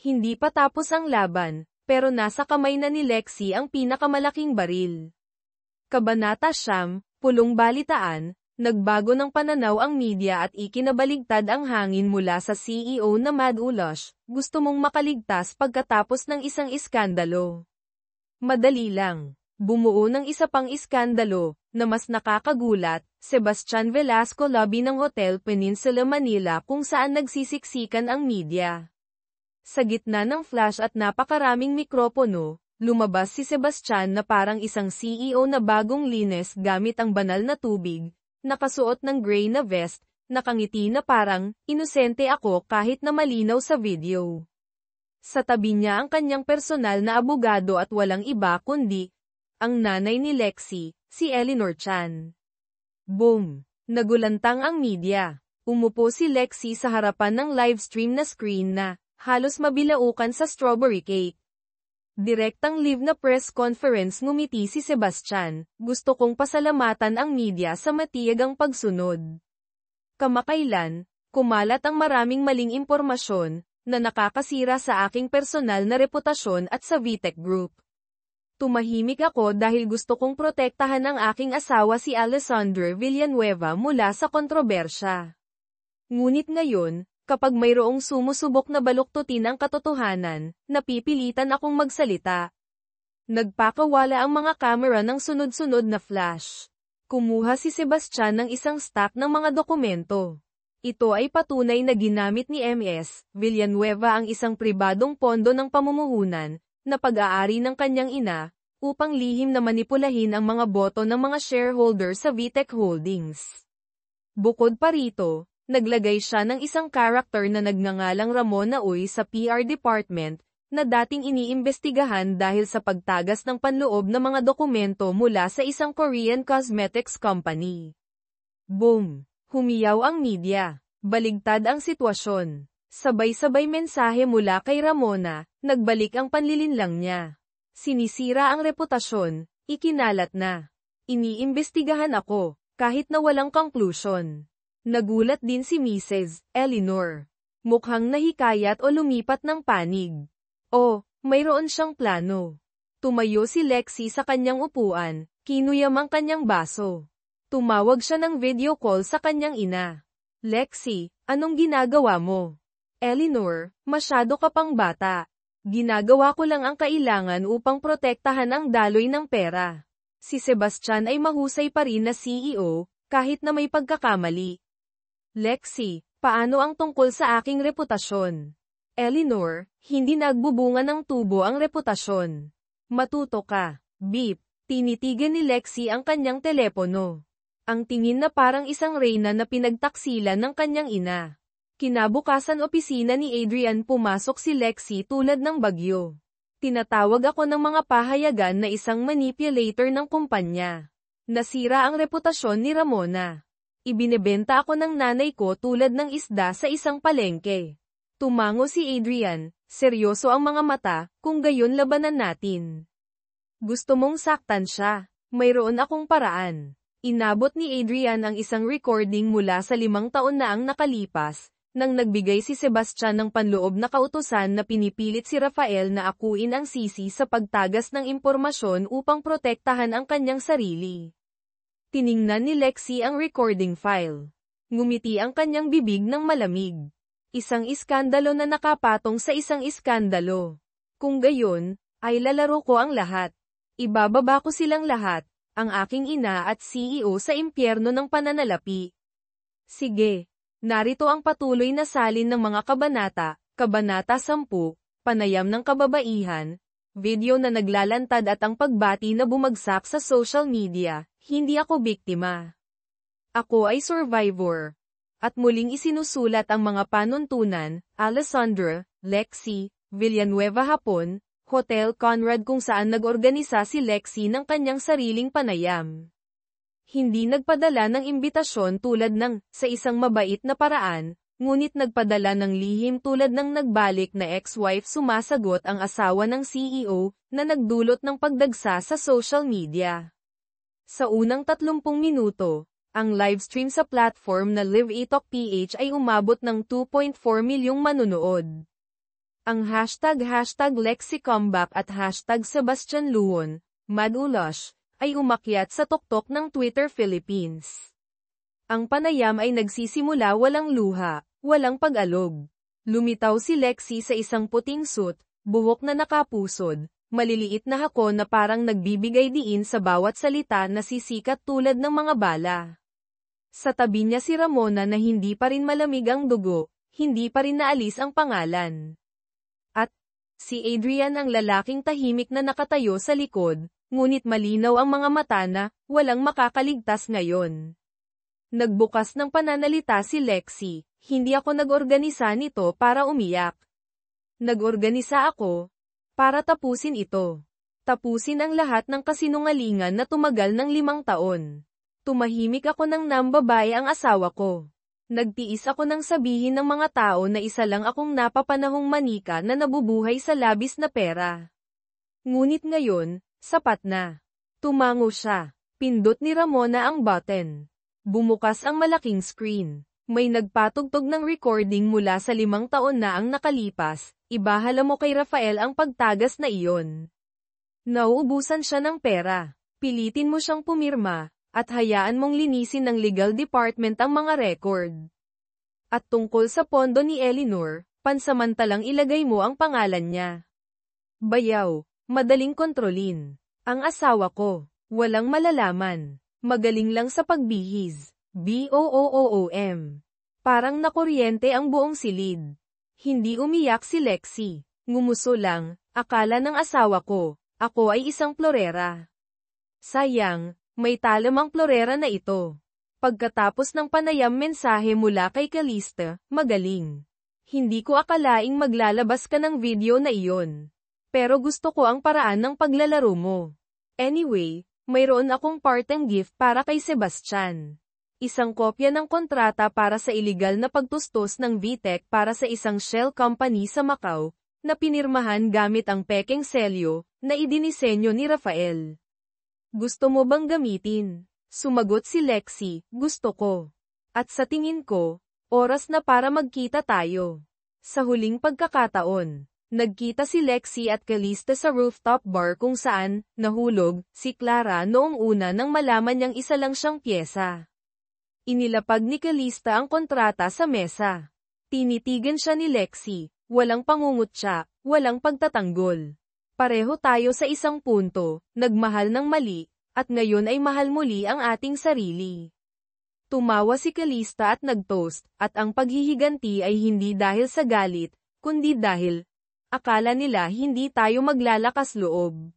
Hindi pa tapos ang laban, pero nasa kamay na ni Lexi ang pinakamalaking baril. Kabanata 9, Pulong Balitaan, Nagbago ng pananaw ang media at ikinabaligtad ang hangin mula sa CEO na Mad Ulush, gusto mong makaligtas pagkatapos ng isang iskandalo. Madali lang. Bumuo ng isa pang iskandalo, na mas nakakagulat, Sebastian Velasco lobby ng Hotel Peninsula Manila kung saan nagsisiksikan ang media. Sa gitna ng flash at napakaraming mikropono, lumabas si Sebastian na parang isang CEO na bagong linis gamit ang banal na tubig, nakasuot ng gray na vest, nakangiti na parang, inosente ako kahit na malinaw sa video. Sa tabi niya ang kanyang personal na abogado at walang iba kundi, ang nanay ni Lexie, si Eleanor Chan. Boom! Nagulantang ang media. Umupo si Lexie sa harapan ng livestream na screen na, halos mabilaukan sa strawberry cake. Direktang live na press conference ngumiti si Sebastian, gusto kong pasalamatan ang media sa matiyagang pagsunod. Kamakailan, kumalat ang maraming maling impormasyon, na nakakasira sa aking personal na reputasyon at sa VTech Group. Tumahimik ako dahil gusto kong protektahan ang aking asawa si Alessandro Villanueva mula sa kontrobersya. Ngunit ngayon, kapag mayroong sumusubok na baluktutin ang katotohanan, napipilitan akong magsalita. Nagpakawala ang mga kamera ng sunod-sunod na flash. Kumuha si Sebastian ng isang stack ng mga dokumento. Ito ay patunay na ginamit ni MS Villanueva ang isang pribadong pondo ng pamumuhunan, na pag-aari ng kanyang ina, upang lihim na manipulahin ang mga boto ng mga shareholder sa VTech Holdings. Bukod pa rito, naglagay siya ng isang karakter na nagngangalang Ramona Uy sa PR department, na dating iniimbestigahan dahil sa pagtagas ng panloob ng mga dokumento mula sa isang Korean cosmetics company. Boom! Humiyaw ang media. Baligtad ang sitwasyon. Sabay-sabay mensahe mula kay Ramona, nagbalik ang panlilinlang niya. Sinisira ang reputasyon, ikinalat na. Iniimbestigahan ako, kahit na walang conclusion. Nagulat din si Mrs. Eleanor. Mukhang nahikayat o lumipat ng panig. O, mayroon siyang plano. Tumayo si Lexie sa kanyang upuan, kinuyam ang kanyang baso. Tumawag siya ng video call sa kanyang ina. Lexie, anong ginagawa mo? Eleanor, masyado ka pang bata. Ginagawa ko lang ang kailangan upang protektahan ang daloy ng pera. Si Sebastian ay mahusay pa rin na CEO, kahit na may pagkakamali. Lexie, paano ang tungkol sa aking reputasyon? Eleanor, hindi nagbubunga ng tubo ang reputasyon. Matuto ka. Beep. Tinitigan ni Lexie ang kanyang telepono. Ang tingin na parang isang reyna na pinagtaksilan ng kanyang ina. Kinabukasan opisina ni Adrian pumasok si Lexie tulad ng bagyo. Tinatawag ako ng mga pahayagan na isang manipulator ng kumpanya. Nasira ang reputasyon ni Ramona. Ibinebenta ako ng nanay ko tulad ng isda sa isang palengke. Tumango si Adrian, seryoso ang mga mata, kung gayon labanan natin. Gusto mong saktan siya, mayroon akong paraan. Inabot ni Adrian ang isang recording mula sa 5 taon na ang nakalipas, nang nagbigay si Sebastian ng panloob na kautusan na pinipilit si Rafael na akuin ang sisi sa pagtagas ng impormasyon upang protektahan ang kanyang sarili. Tiningnan ni Lexie ang recording file. Ngumiti ang kanyang bibig ng malamig. Isang iskandalo na nakapatong sa isang iskandalo. Kung gayon, ay lalaro ko ang lahat. Ibababa ko silang lahat, ang aking ina at CEO sa impyerno ng pananalapi. Sige. Narito ang patuloy na salin ng mga kabanata, Kabanata 10, Panayam ng Kababaihan, video na naglalantad at ang pagbati na bumagsak sa social media, hindi ako biktima. Ako ay survivor. At muling isinusulat ang mga panuntunan, Alessandra, Lexie, Villanueva hapon, Hotel Conrad kung saan nag-organisa si Lexie ng kanyang sariling panayam. Hindi nagpadala ng imbitasyon tulad ng, sa isang mabait na paraan, ngunit nagpadala ng lihim tulad ng nagbalik na ex-wife sumasagot ang asawa ng CEO, na nagdulot ng pagdagsa sa social media. Sa unang 30 minuto, ang livestream sa platform na LiveItalkPH ay umabot ng 2.4 milyong manunood. Ang hashtag #LexieComeback at hashtag #SebastianLuon, Mad Ulush, ay umakyat sa tuktok ng Twitter Philippines. Ang panayam ay nagsisimula walang luha, walang pag-alog. Lumitaw si Lexi sa isang puting suit, buhok na nakapusod, maliliit na hako na parang nagbibigay diin sa bawat salita na sisikat tulad ng mga bala. Sa tabi niya si Ramona na hindi pa rin malamig ang dugo, hindi pa rin naalis ang pangalan. At, si Adrian ang lalaking tahimik na nakatayo sa likod, ngunit malinaw ang mga mata na, walang makakaligtas ngayon. Nagbukas ng pananalita si Lexi, hindi ako nag-organisa nito para umiyak. Nag-organisa ako, para tapusin ito. Tapusin ang lahat ng kasinungalingan na tumagal ng 5 taon. Tumahimik ako nang nambabae ang asawa ko. Nagtiis ako nang sabihin ng mga tao na isa lang akong napapanahong manika na nabubuhay sa labis na pera. Ngunit ngayon, sapat na. Tumango siya. Pindot ni Ramona ang button. Bumukas ang malaking screen. May nagpatugtog ng recording mula sa 5 taon na ang nakalipas. Ibahala mo kay Rafael ang pagtagas na iyon. Nauubusan siya ng pera. Pilitin mo siyang pumirma, at hayaan mong linisin ng legal department ang mga record. At tungkol sa pondo ni Eleanor, pansamantalang ilagay mo ang pangalan niya. Bayaw, madaling kontrolin. Ang asawa ko, walang malalaman. Magaling lang sa pagbihis. BOOOM. Parang nakuryente ang buong silid. Hindi umiyak si Lexi. Ngumuso lang, akala ng asawa ko, ako ay isang plorera. Sayang, may talam ang plorera na ito. Pagkatapos ng panayam mensahe mula kay Calista, magaling. Hindi ko akalaing maglalabas ka ng video na iyon. Pero gusto ko ang paraan ng paglalaro mo. Anyway, mayroon akong parteng gift para kay Sebastian. Isang kopya ng kontrata para sa iligal na pagtustos ng VTech para sa isang shell company sa Macau, na pinirmahan gamit ang pekeng selyo, na idinisenyo ni Rafael. Gusto mo bang gamitin? Sumagot si Lexi, gusto ko. At sa tingin ko, oras na para magkita tayo. Sa huling pagkakataon, nagkita si Lexi at Calista sa rooftop bar kung saan, nahulog, si Clara noong una nang malaman niyang isa lang siyang pyesa. Inilapag ni Calista ang kontrata sa mesa. Tinitigan siya ni Lexi, walang pangungutya, walang pagtatanggol. Pareho tayo sa isang punto, nagmahal ng mali, at ngayon ay mahal muli ang ating sarili. Tumawa si Calista at nag-toast, at ang paghihiganti ay hindi dahil sa galit, kundi dahil, akala nila hindi tayo maglalakas loob.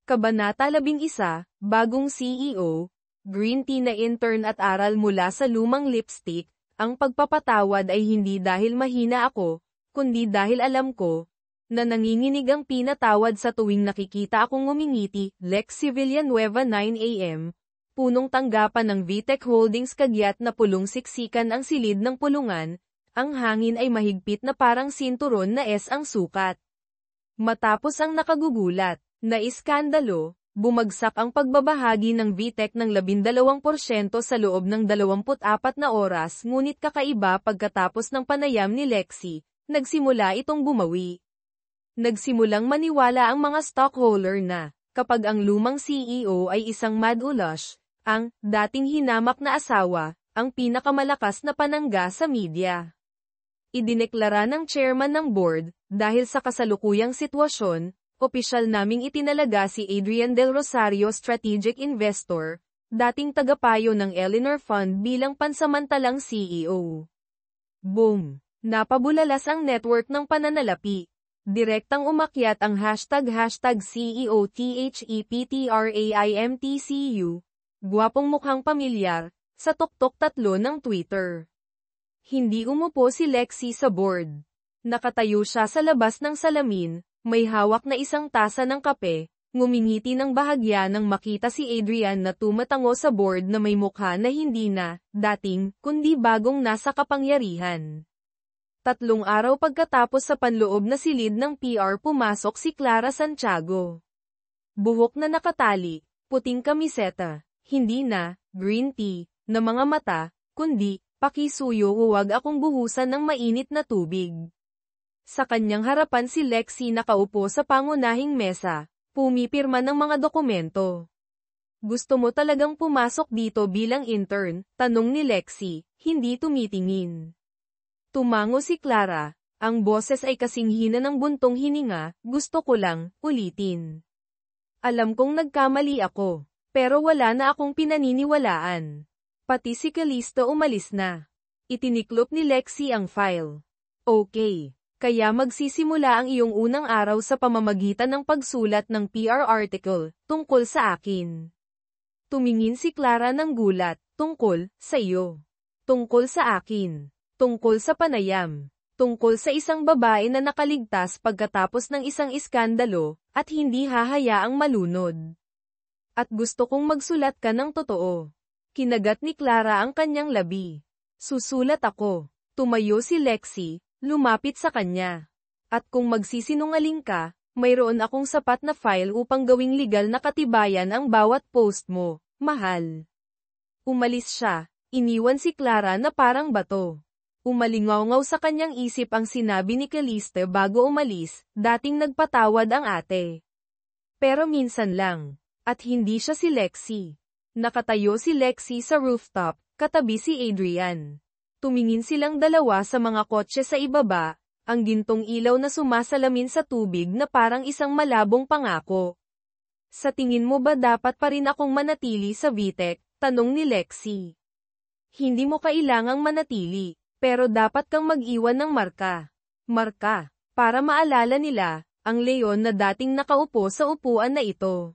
Kabanata 11, Bagong CEO, Green Tea na intern at aral mula sa lumang lipstick, ang pagpapatawad ay hindi dahil mahina ako, kundi dahil alam ko, na nanginginig ang pinatawad sa tuwing nakikita akong ngumingiti. Lexi Villanueva 9 AM, punong tanggapan ng VTech Holdings kagyat na pulong siksikan ang silid ng pulungan, ang hangin ay mahigpit na parang sinturon na S ang sukat. Matapos ang nakagugulat na iskandalo, bumagsak ang pagbabahagi ng VTech ng 12% sa loob ng 24 na oras ngunit kakaiba pagkatapos ng panayam ni Lexi, nagsimula itong bumawi. Nagsimulang maniwala ang mga stockholder na, kapag ang lumang CEO ay isang mad-ulash, ang dating hinamak na asawa, ang pinakamalakas na panangga sa media. Idineklara ng chairman ng board, dahil sa kasalukuyang sitwasyon, opisyal naming itinalaga si Adrian Del Rosario Strategic Investor, dating tagapayo ng Eleanor Fund bilang pansamantalang CEO. Boom! Napabulalas ang network ng pananalapi. Direktang umakyat ang hashtag CEO THEPTRAIMTCU, gwapong mukhang pamilyar, sa tuktok 3 ng Twitter. Hindi umupo si Lexi sa board. Nakatayo siya sa labas ng salamin, may hawak na isang tasa ng kape, ngumingiti ng bahagya nang makita si Adrian na tumatango sa board na may mukha na hindi na, dating, kundi bagong nasa kapangyarihan. 3 araw pagkatapos sa panloob na silid ng PR pumasok si Clara Santiago. Buhok na nakatali, puting kamiseta, hindi na, green tea, na mga mata, kundi, pakisuyo huwag akong buhusan ng mainit na tubig. Sa kanyang harapan si Lexi nakaupo sa pangunahing mesa, pumipirma ng mga dokumento. Gusto mo talagang pumasok dito bilang intern? Tanong ni Lexi, hindi tumitingin. Tumango si Clara, ang boses ay kasing hina ng buntong hininga, gusto ko lang, ulitin. Alam kong nagkamali ako, pero wala na akong pinaniniwalaan. Pati si Callisto umalis na. Itiniklop ni Lexi ang file. Okay, kaya magsisimula ang iyong unang araw sa pamamagitan ng pagsulat ng PR article, tungkol sa akin. Tumingin si Clara ng gulat, tungkol sa iyo. Tungkol sa akin. Tungkol sa panayam. Tungkol sa isang babae na nakaligtas pagkatapos ng isang iskandalo, at hindi hahayaang malunod. At gusto kong magsulat ka ng totoo. Kinagat ni Clara ang kanyang labi. Susulat ako. Tumayo si Lexi, lumapit sa kanya. At kung magsisinungaling ka, mayroon akong sapat na file upang gawing legal na katibayan ang bawat post mo, mahal. Umalis siya, iniwan si Clara na parang bato. Umalingaw-ngaw sa kanyang isip ang sinabi ni Callisto bago umalis, dating nagpatawad ang ate. Pero minsan lang, at hindi siya si Lexi. Nakatayo si Lexi sa rooftop, katabi si Adrian. Tumingin silang dalawa sa mga kotse sa ibaba, ang gintong ilaw na sumasalamin sa tubig na parang isang malabong pangako. Sa tingin mo ba dapat pa rin akong manatili sa VTech? Tanong ni Lexi. Hindi mo kailangang manatili, pero dapat kang mag-iwan ng marka. Marka, para maalala nila, ang leon na dating nakaupo sa upuan na ito.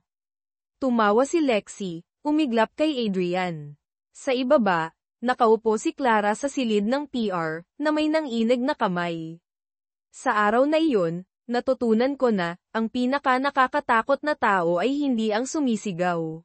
Tumawa si Lexi, umiglap kay Adrian. Sa ibaba, nakaupo si Clara sa silid ng PR, na may nanginig na kamay. Sa araw na iyon, natutunan ko na, ang pinaka-nakakatakot na tao ay hindi ang sumisigaw,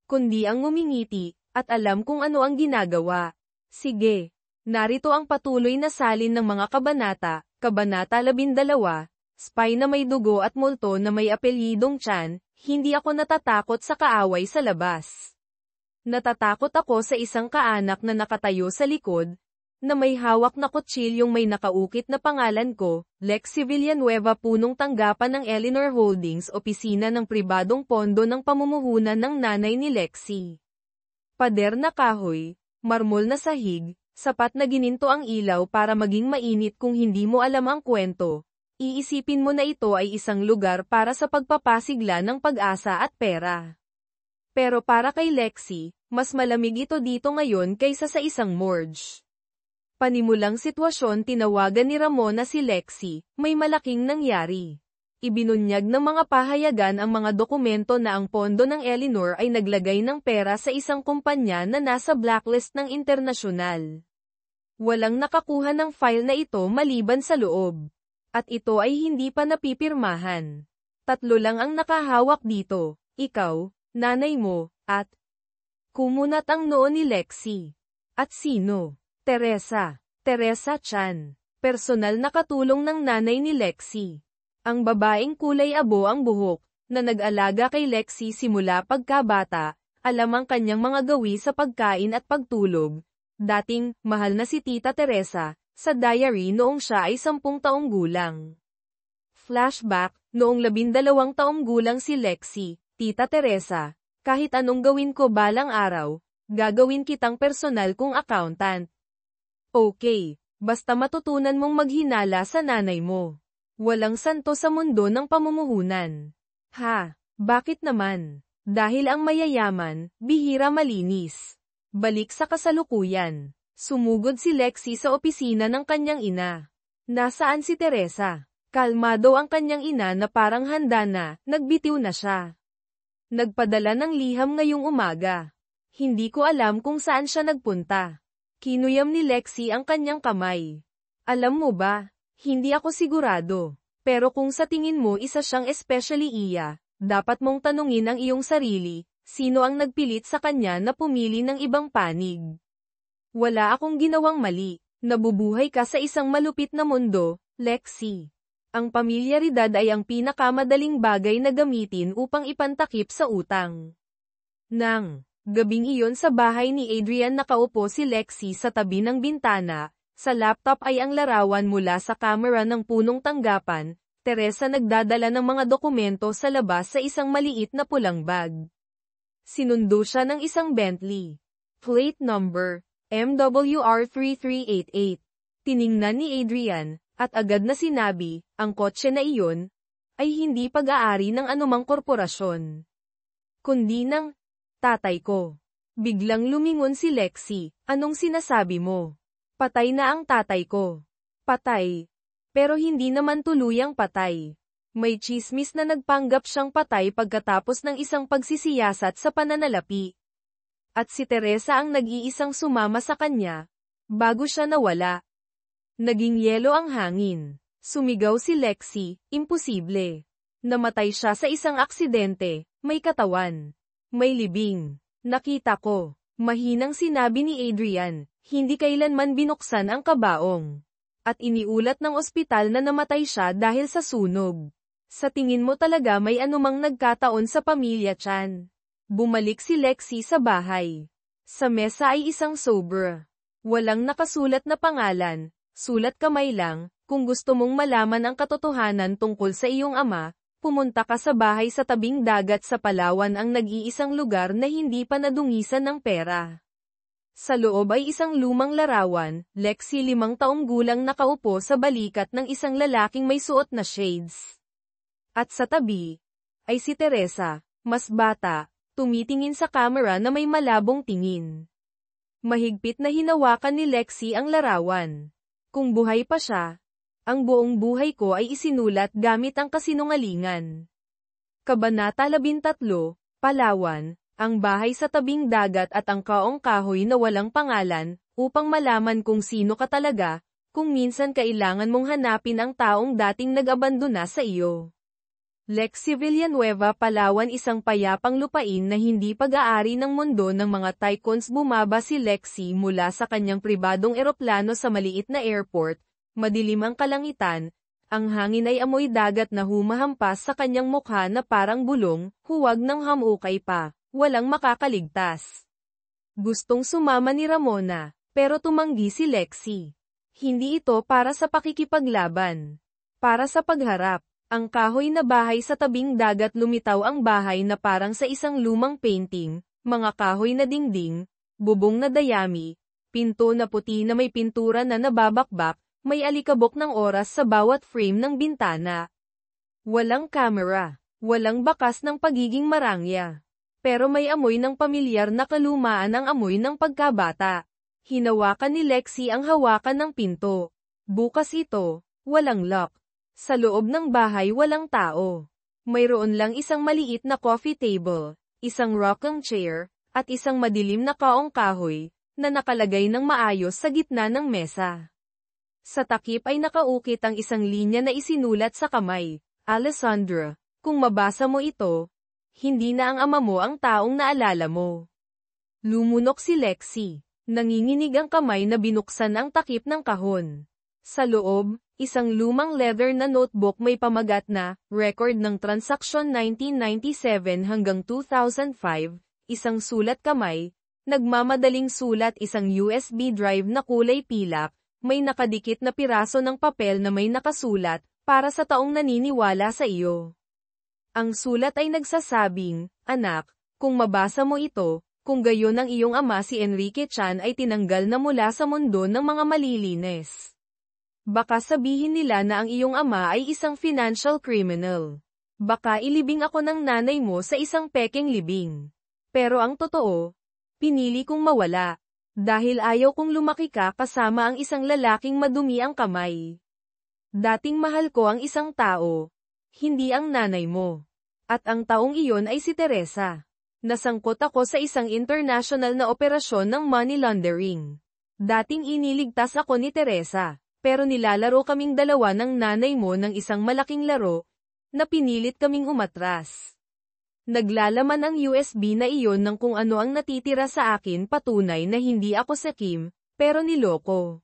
kundi ang ngumingiti, at alam kung ano ang ginagawa. Sige, narito ang patuloy na salin ng mga kabanata, Kabanata 12, Spy na may dugo at multo na may apelyidong Chan, hindi ako natatakot sa kaaway sa labas. Natatakot ako sa isang kaanak na nakatayo sa likod, na may hawak na kutsilyong may nakaukit na pangalan ko, Lexi Villanueva, punong tanggapan ng Eleanor Holdings, opisina ng pribadong pondo ng pamumuhunan ng nanay ni Lexi. Pader na kahoy, marmol na sahig, sapat na gininto ang ilaw para maging mainit kung hindi mo alam ang kwento. Iisipin mo na ito ay isang lugar para sa pagpapasigla ng pag-asa at pera. Pero para kay Lexi, mas malamig ito dito ngayon kaysa sa isang morgue. Panimulang sitwasyon, tinawagan ni Ramona si Lexi, may malaking nangyari. Ibinunyag ng mga pahayagan ang mga dokumento na ang pondo ng Eleanor ay naglagay ng pera sa isang kumpanya na nasa blacklist ng internasyonal. Walang nakakuha ng file na ito maliban sa loob. At ito ay hindi pa napipirmahan. 3 lang ang nakahawak dito, ikaw, nanay mo, at... Kumunat ang noo ni Lexi. At sino? Teresa. Teresa Chan. Personal na katulong ng nanay ni Lexi. Ang babaeng kulay abo ang buhok, na nag-alaga kay Lexi simula pagkabata, alam ang kanyang mga gawi sa pagkain at pagtulog. Dating, mahal na si Tita Teresa, sa diary noong siya ay 10 taong gulang. Flashback, noong 12 taong gulang si Lexi, Tita Teresa, kahit anong gawin ko balang araw, gagawin kitang personal kong accountant. Okay, basta matutunan mong maghinala sa nanay mo. Walang santo sa mundo ng pamumuhunan. Ha, bakit naman? Dahil ang mayayaman, bihira malinis. Balik sa kasalukuyan. Sumugod si Lexi sa opisina ng kanyang ina. Nasaan si Teresa? Kalmado ang kanyang ina na parang handa na, nagbitiw na siya. Nagpadala ng liham ngayong umaga. Hindi ko alam kung saan siya nagpunta. Kinuyam ni Lexi ang kanyang kamay. Alam mo ba, hindi ako sigurado. Pero kung sa tingin mo isa siyang especially iya, dapat mong tanungin ang iyong sarili, sino ang nagpilit sa kanya na pumili ng ibang panig. Wala akong ginawang mali. Nabubuhay ka sa isang malupit na mundo, Lexi. Ang pamilyaridad ay ang pinakamadaling bagay na gamitin upang ipantakip sa utang. Nang gabing iyon sa bahay ni Adrian, nakaupo si Lexi sa tabi ng bintana. Sa laptop ay ang larawan mula sa kamera ng punong tanggapan. Teresa nagdadala ng mga dokumento sa labas sa isang maliit na pulang bag. Sinundo siya ng isang Bentley. Plate number, MWR3388. Tiningnan ni Adrian, at agad na sinabi, ang kotse na iyon, ay hindi pag-aari ng anumang korporasyon. Kundi ng tatay ko. Biglang lumingon si Lexi, anong sinasabi mo? Patay na ang tatay ko. Patay. Pero hindi naman tuluyang patay. May tsismis na nagpanggap siyang patay pagkatapos ng isang pagsisiyasat sa pananalapi. At si Teresa ang nag-iisang sumama sa kanya, bago siya nawala. Naging yelo ang hangin. Sumigaw si Lexi, imposible. Namatay siya sa isang aksidente, may katawan. May libing. Nakita ko. Mahinang sinabi ni Adrian, hindi kailanman binuksan ang kabaong. At iniulat ng ospital na namatay siya dahil sa sunog. Sa tingin mo talaga may anumang nagkataon sa pamilya Chan? Bumalik si Lexi sa bahay. Sa mesa ay isang sobra. Walang nakasulat na pangalan, sulat kamay lang. Kung gusto mong malaman ang katotohanan tungkol sa iyong ama, pumunta ka sa bahay sa tabing dagat sa Palawan, ang nag-iisang lugar na hindi pa nadungisan ng pera. Sa loob ay isang lumang larawan, Lexi 5 taong gulang nakaupo sa balikat ng isang lalaking may suot na shades. At sa tabi, ay si Teresa, mas bata, tumitingin sa camera na may malabong tingin. Mahigpit na hinawakan ni Lexi ang larawan. Kung buhay pa siya, ang buong buhay ko ay isinulat gamit ang kasinungalingan. Kabanata 13, Palawan, ang bahay sa tabing dagat at ang kaong kahoy na walang pangalan, upang malaman kung sino ka talaga, kung minsan kailangan mong hanapin ang taong dating nag-abandona sa iyo. Lexi Villanueva, Palawan, isang payapang lupain na hindi pag-aari ng mundo ng mga tycoons. Bumaba si Lexi mula sa kanyang pribadong eroplano sa maliit na airport. Madilim ang kalangitan, ang hangin ay amoy dagat na humahampas sa kanyang mukha na parang bulong, huwag ng hamukay pa, walang makakaligtas. Gustong sumama ni Ramona, pero tumanggi si Lexi. Hindi ito para sa pakikipaglaban. Para sa pagharap. Ang kahoy na bahay sa tabing dagat, lumitaw ang bahay na parang sa isang lumang painting, mga kahoy na dingding, bubong na dayami, pinto na puti na may pintura na nababakbak, may alikabok ng oras sa bawat frame ng bintana. Walang camera, walang bakas ng pagiging marangya. Pero may amoy ng pamilyar na kalumaan, ang amoy ng pagkabata. Hinawakan ni Lexi ang hawakan ng pinto. Bukas ito, walang lock. Sa loob ng bahay walang tao. Mayroon lang isang maliit na coffee table, isang rocking chair, at isang madilim na kaong kahoy, na nakalagay ng maayos sa gitna ng mesa. Sa takip ay nakaukit ang isang linya na isinulat sa kamay, Alessandra, kung mabasa mo ito, hindi na ang ama mo ang taong naalala mo. Lumunok si Lexi. Nanginginig ang kamay na binuksan ang takip ng kahon. Sa loob, isang lumang leather na notebook may pamagat na, record ng transaksyon 1997 hanggang 2005, isang sulat kamay, nagmamadaling sulat, isang USB drive na kulay pilak, may nakadikit na piraso ng papel na may nakasulat, para sa taong naniniwala sa iyo. Ang sulat ay nagsasabing, anak, kung mabasa mo ito, kung gayon ang iyong ama si Enrique Chan ay tinanggal na mula sa mundo ng mga malilinis. Baka sabihin nila na ang iyong ama ay isang financial criminal. Baka ilibing ako ng nanay mo sa isang pekeng libing. Pero ang totoo, pinili kong mawala. Dahil ayaw kong lumaki ka kasama ang isang lalaking madumi ang kamay. Dating mahal ko ang isang tao, hindi ang nanay mo. At ang taong iyon ay si Teresa. Nasangkot ako sa isang international na operasyon ng money laundering. Dating iniligtas ako ni Teresa, pero nilalaro kaming dalawa ng nanay mo ng isang malaking laro, na pinilit kaming umatras. Naglalaman ang USB na iyon ng kung ano ang natitira sa akin, patunay na hindi ako si Kim, pero niloko.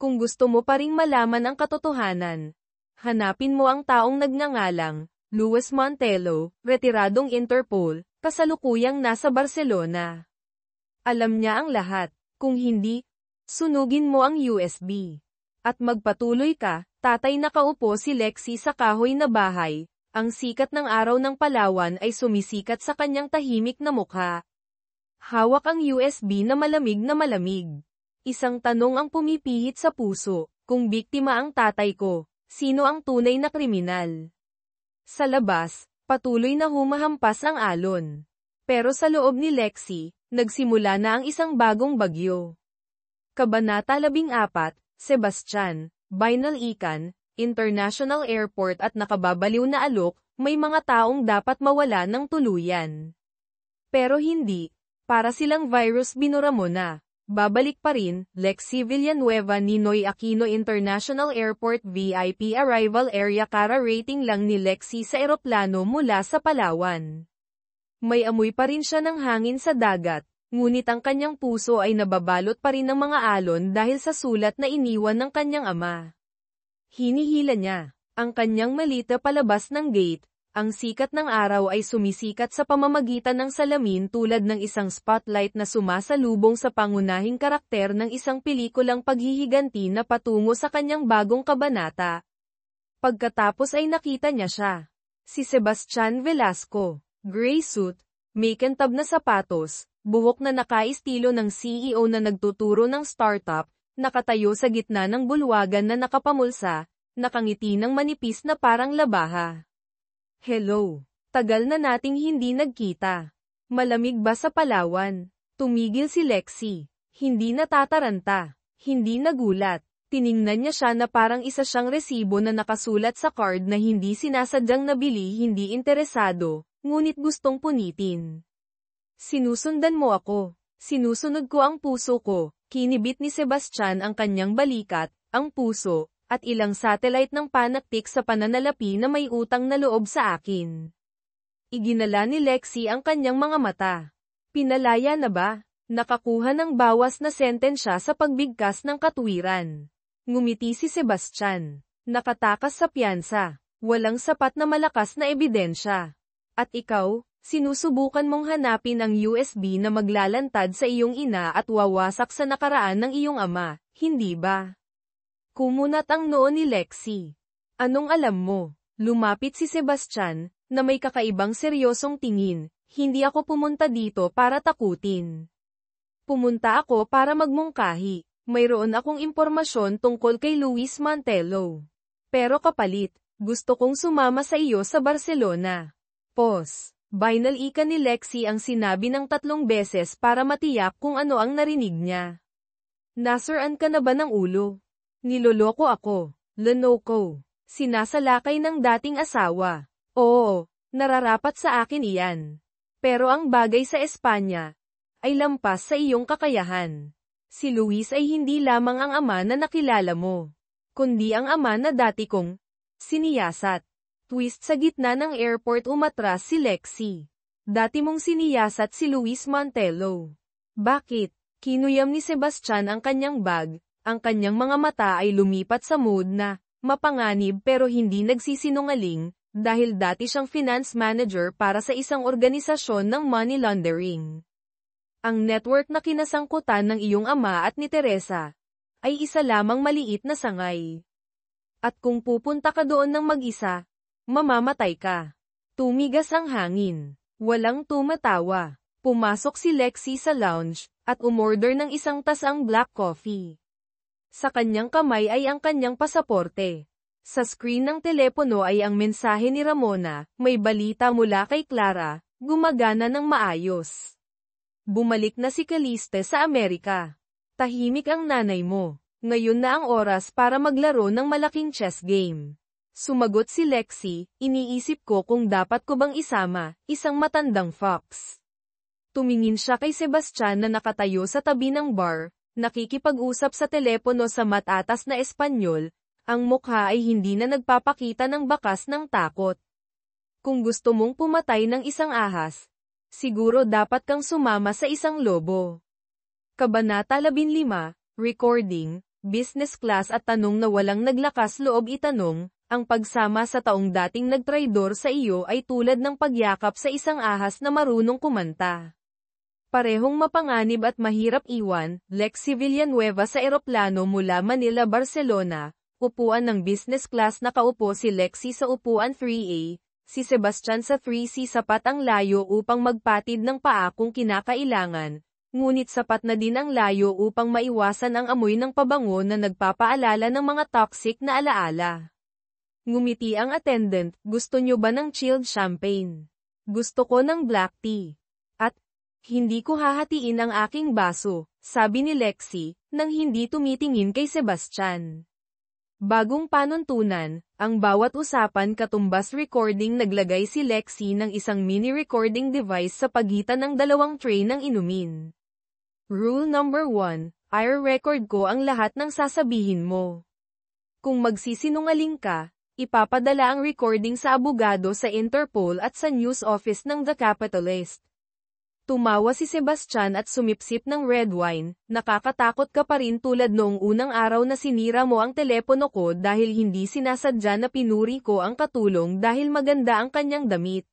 Kung gusto mo pa ring malaman ang katotohanan, hanapin mo ang taong nagngangalang Luis Montelo, retiradong Interpol, kasalukuyang nasa Barcelona. Alam niya ang lahat. Kung hindi, sunugin mo ang USB. At magpatuloy ka. Tatay, nakaupo si Lexi sa kahoy na bahay, Ang sikat ng araw ng Palawan ay sumisikat sa kanyang tahimik na mukha. Hawak ang USB na malamig na malamig. Isang tanong ang pumipihit sa puso, kung biktima ang tatay ko, sino ang tunay na kriminal? Sa labas, patuloy na humahampas ang alon. Pero sa loob ni Lexie, nagsimula na ang isang bagong bagyo. Kabanata 14, Sebastian, Binal Ican, International Airport at nakababaliw na alok, may mga taong dapat mawala ng tuluyan. Pero hindi, para silang virus binura mo na. Babalik pa rin, Lexie Villanueva Ninoy Aquino International Airport VIP Arrival Area Kara rating lang ni Lexie sa eroplano mula sa Palawan. May amoy pa rin siya ng hangin sa dagat, ngunit ang kanyang puso ay nababalot pa rin ng mga alon dahil sa sulat na iniwan ng kanyang ama. Hinihila niya ang kanyang malita palabas ng gate. Ang sikat ng araw ay sumisikat sa pamamagitan ng salamin tulad ng isang spotlight na sumasalubong sa pangunahing karakter ng isang pelikulang paghihiganti na patungo sa kanyang bagong kabanata. Pagkatapos ay nakita niya siya. Si Sebastian Velasco, gray suit, may kantab na sapatos, buhok na nakaistilo ng CEO na nagtuturo ng startup, nakatayo sa gitna ng bulwagan na nakapamulsa, nakangiti ng manipis na parang labaha. Hello. Tagal na nating hindi nagkita. Malamig ba sa Palawan? Tumigil si Lexie. Hindi natataranta. Hindi nagulat. Tiningnan niya siya na parang isa siyang resibo na nakasulat sa card na hindi sinasadyang nabili, hindi interesado, ngunit gustong punitin. Sinusundan mo ako. Sinusunod ko ang puso ko. Kinibit ni Sebastian ang kanyang balikat, ang puso, at ilang satellite ng panaktik sa pananalapi na may utang na loob sa akin. Iginala ni Lexie ang kanyang mga mata. Pinalaya na ba? Nakakuha ng bawas na sentensya sa pagbigkas ng katwiran. Ngumiti si Sebastian. Nakatakas sa piyansa. Walang sapat na malakas na ebidensya. At ikaw, sinusubukan mong hanapin ang USB na maglalantad sa iyong ina at wawasak sa nakaraan ng iyong ama, hindi ba? Kumunat ang noo ni Lexie. Anong alam mo? Lumapit si Sebastian, na may kakaibang seryosong tingin. Hindi ako pumunta dito para takutin. Pumunta ako para magmungkahi. Mayroon akong impormasyon tungkol kay Luis Mantello. Pero kapalit, gusto kong sumama sa iyo sa Barcelona. Pause. Binal Ican ni Lexie ang sinabi ng 3 beses para matiyak kung ano ang narinig niya. Nasiraan ka na ba ng ulo? Niloloko ako. Lonoko. Sinasalakay ng dating asawa. Oo, nararapat sa akin iyan. Pero ang bagay sa Espanya ay lampas sa iyong kakayahan. Si Luis ay hindi lamang ang ama na nakilala mo, kundi ang ama na dati kong siniyasat. Twist sa gitna ng airport umatras si Lexie. Dati mong siniyasat si Luis Mantello. Bakit? Kinuyam ni Sebastian ang kanyang bag, ang kanyang mga mata ay lumipat sa mood na mapanganib pero hindi nagsisinungaling, dahil dati siyang finance manager para sa isang organisasyon ng money laundering. Ang network na kinasangkutan ng iyong ama at ni Teresa ay isa lamang maliit na sangay. At kung pupunta ka doon ng mag-isa, mamamatay ka. Tumigas ang hangin. Walang tumatawa. Pumasok si Lexie sa lounge, at umorder ng isang tasang black coffee. Sa kanyang kamay ay ang kanyang pasaporte. Sa screen ng telepono ay ang mensahe ni Ramona, may balita mula kay Clara, gumagana ng maayos. Bumalik na si Caliste sa Amerika. Tahimik ang nanay mo. Ngayon na ang oras para maglaro ng malaking chess game. Sumagot si Lexie, iniisip ko kung dapat ko bang isama, isang matandang fox. Tumingin siya kay Sebastian na nakatayo sa tabi ng bar, nakikipag-usap sa telepono sa matatas na Espanyol, ang mukha ay hindi na nagpapakita ng bakas ng takot. Kung gusto mong pumatay ng isang ahas, siguro dapat kang sumama sa isang lobo. Kabanata 15, Recording, Business Class at tanong na walang naglakas loob itanong, ang pagsama sa taong dating nagtraidor sa iyo ay tulad ng pagyakap sa isang ahas na marunong kumanta. Parehong mapanganib at mahirap iwan, Lexie Villanueva sa eroplano mula Manila, Barcelona, upuan ng business class nakaupo si Lexie sa upuan 3A, Si Sebastian sa 3C sapat ang layo upang magpatid ng paa kung kinakailangan, ngunit sapat na din ang layo upang maiwasan ang amoy ng pabango na nagpapaalala ng mga toxic na alaala. Ngumiti ang attendant, gusto nyo ba ng chilled champagne? Gusto ko ng black tea. At, hindi ko hahatiin ang aking baso, sabi ni Lexi, nang hindi tumitingin kay Sebastian. Bagong panuntunan, ang bawat usapan katumbas recording naglagay si Lexi ng isang mini recording device sa pagitan ng dalawang tray ng inumin. Rule number 1, i-record ko ang lahat ng sasabihin mo. Kung magsisinungaling ka, ipapadala ang recording sa abogado sa Interpol at sa news office ng The Capitalist. Tumawa si Sebastian at sumipsip ng red wine, nakakatakot ka pa rin tulad noong unang araw na sinira mo ang telepono ko dahil hindi sinasadya na pinuri ko ang katulong dahil maganda ang kanyang damit.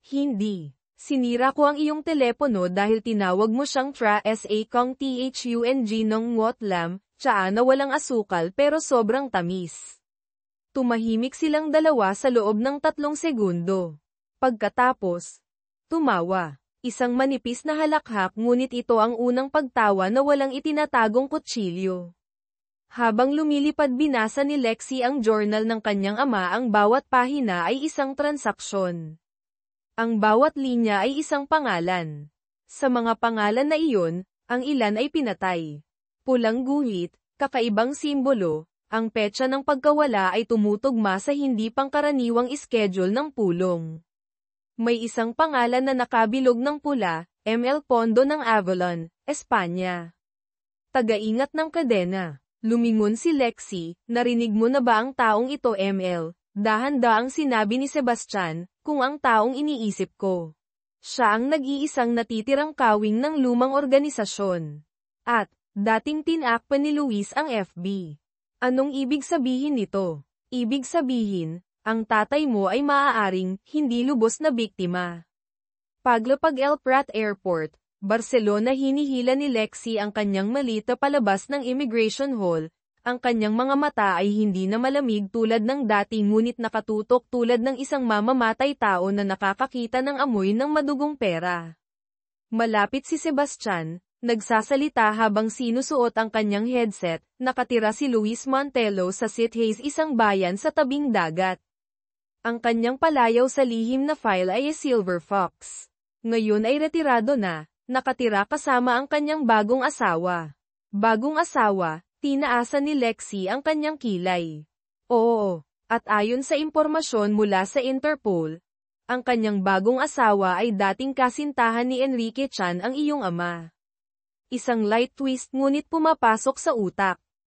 Hindi. Sinira ko ang iyong telepono dahil tinawag mo siyang sa kong thung ng ngotlam, tsaa na walang asukal pero sobrang tamis. Tumahimik silang dalawa sa loob ng 3 segundo. Pagkatapos, tumawa. Isang manipis na halakhak ngunit ito ang unang pagtawa na walang itinatagong kutsilyo. Habang lumilipad binasa ni Lexi ang journal ng kanyang ama, ang bawat pahina ay isang transaksyon. Ang bawat linya ay isang pangalan. Sa mga pangalan na iyon, ang ilan ay pinatay. Pulang guhit, kakaibang simbolo, ang petsa ng pagkawala ay tumutugma sa hindi pangkaraniwang schedule ng pulong. May isang pangalan na nakabilog ng pula, ML Pondo ng Avalon, Espanya. Tagaingat ng kadena. Lumingon si Lexi, narinig mo na ba ang taong ito ML? Dahan-daang sinabi ni Sebastian, kung ang taong iniisip ko. Siya ang nag-iisang natitirang kawing ng lumang organisasyon. At, dating tinakpan ni Luis ang FB. Anong ibig sabihin nito? Ibig sabihin, ang tatay mo ay maaaring hindi lubos na biktima. Paglapag El Prat Airport, Barcelona, hinihila ni Lexi ang kanyang malita palabas ng immigration hall. Ang kanyang mga mata ay hindi na malamig tulad ng dati ngunit nakatutok tulad ng isang mamamatay tao na nakakakita ng amoy ng madugong pera. Malapit si Sebastian, nagsasalita habang sinusuot ang kanyang headset. Nakatira si Luis Montelo sa Sitges, isang bayan sa tabing dagat. Ang kanyang palayaw sa lihim na file ay Silver Fox. Ngayon ay retirado na, nakatira kasama ang kanyang bagong asawa. Bagong asawa, tinaasa ni Lexi ang kanyang kilay. Oo, at ayon sa impormasyon mula sa Interpol, ang kanyang bagong asawa ay dating kasintahan ni Enrique Chan, ang iyong ama. Isang light twist ngunit pumapasok sa utak.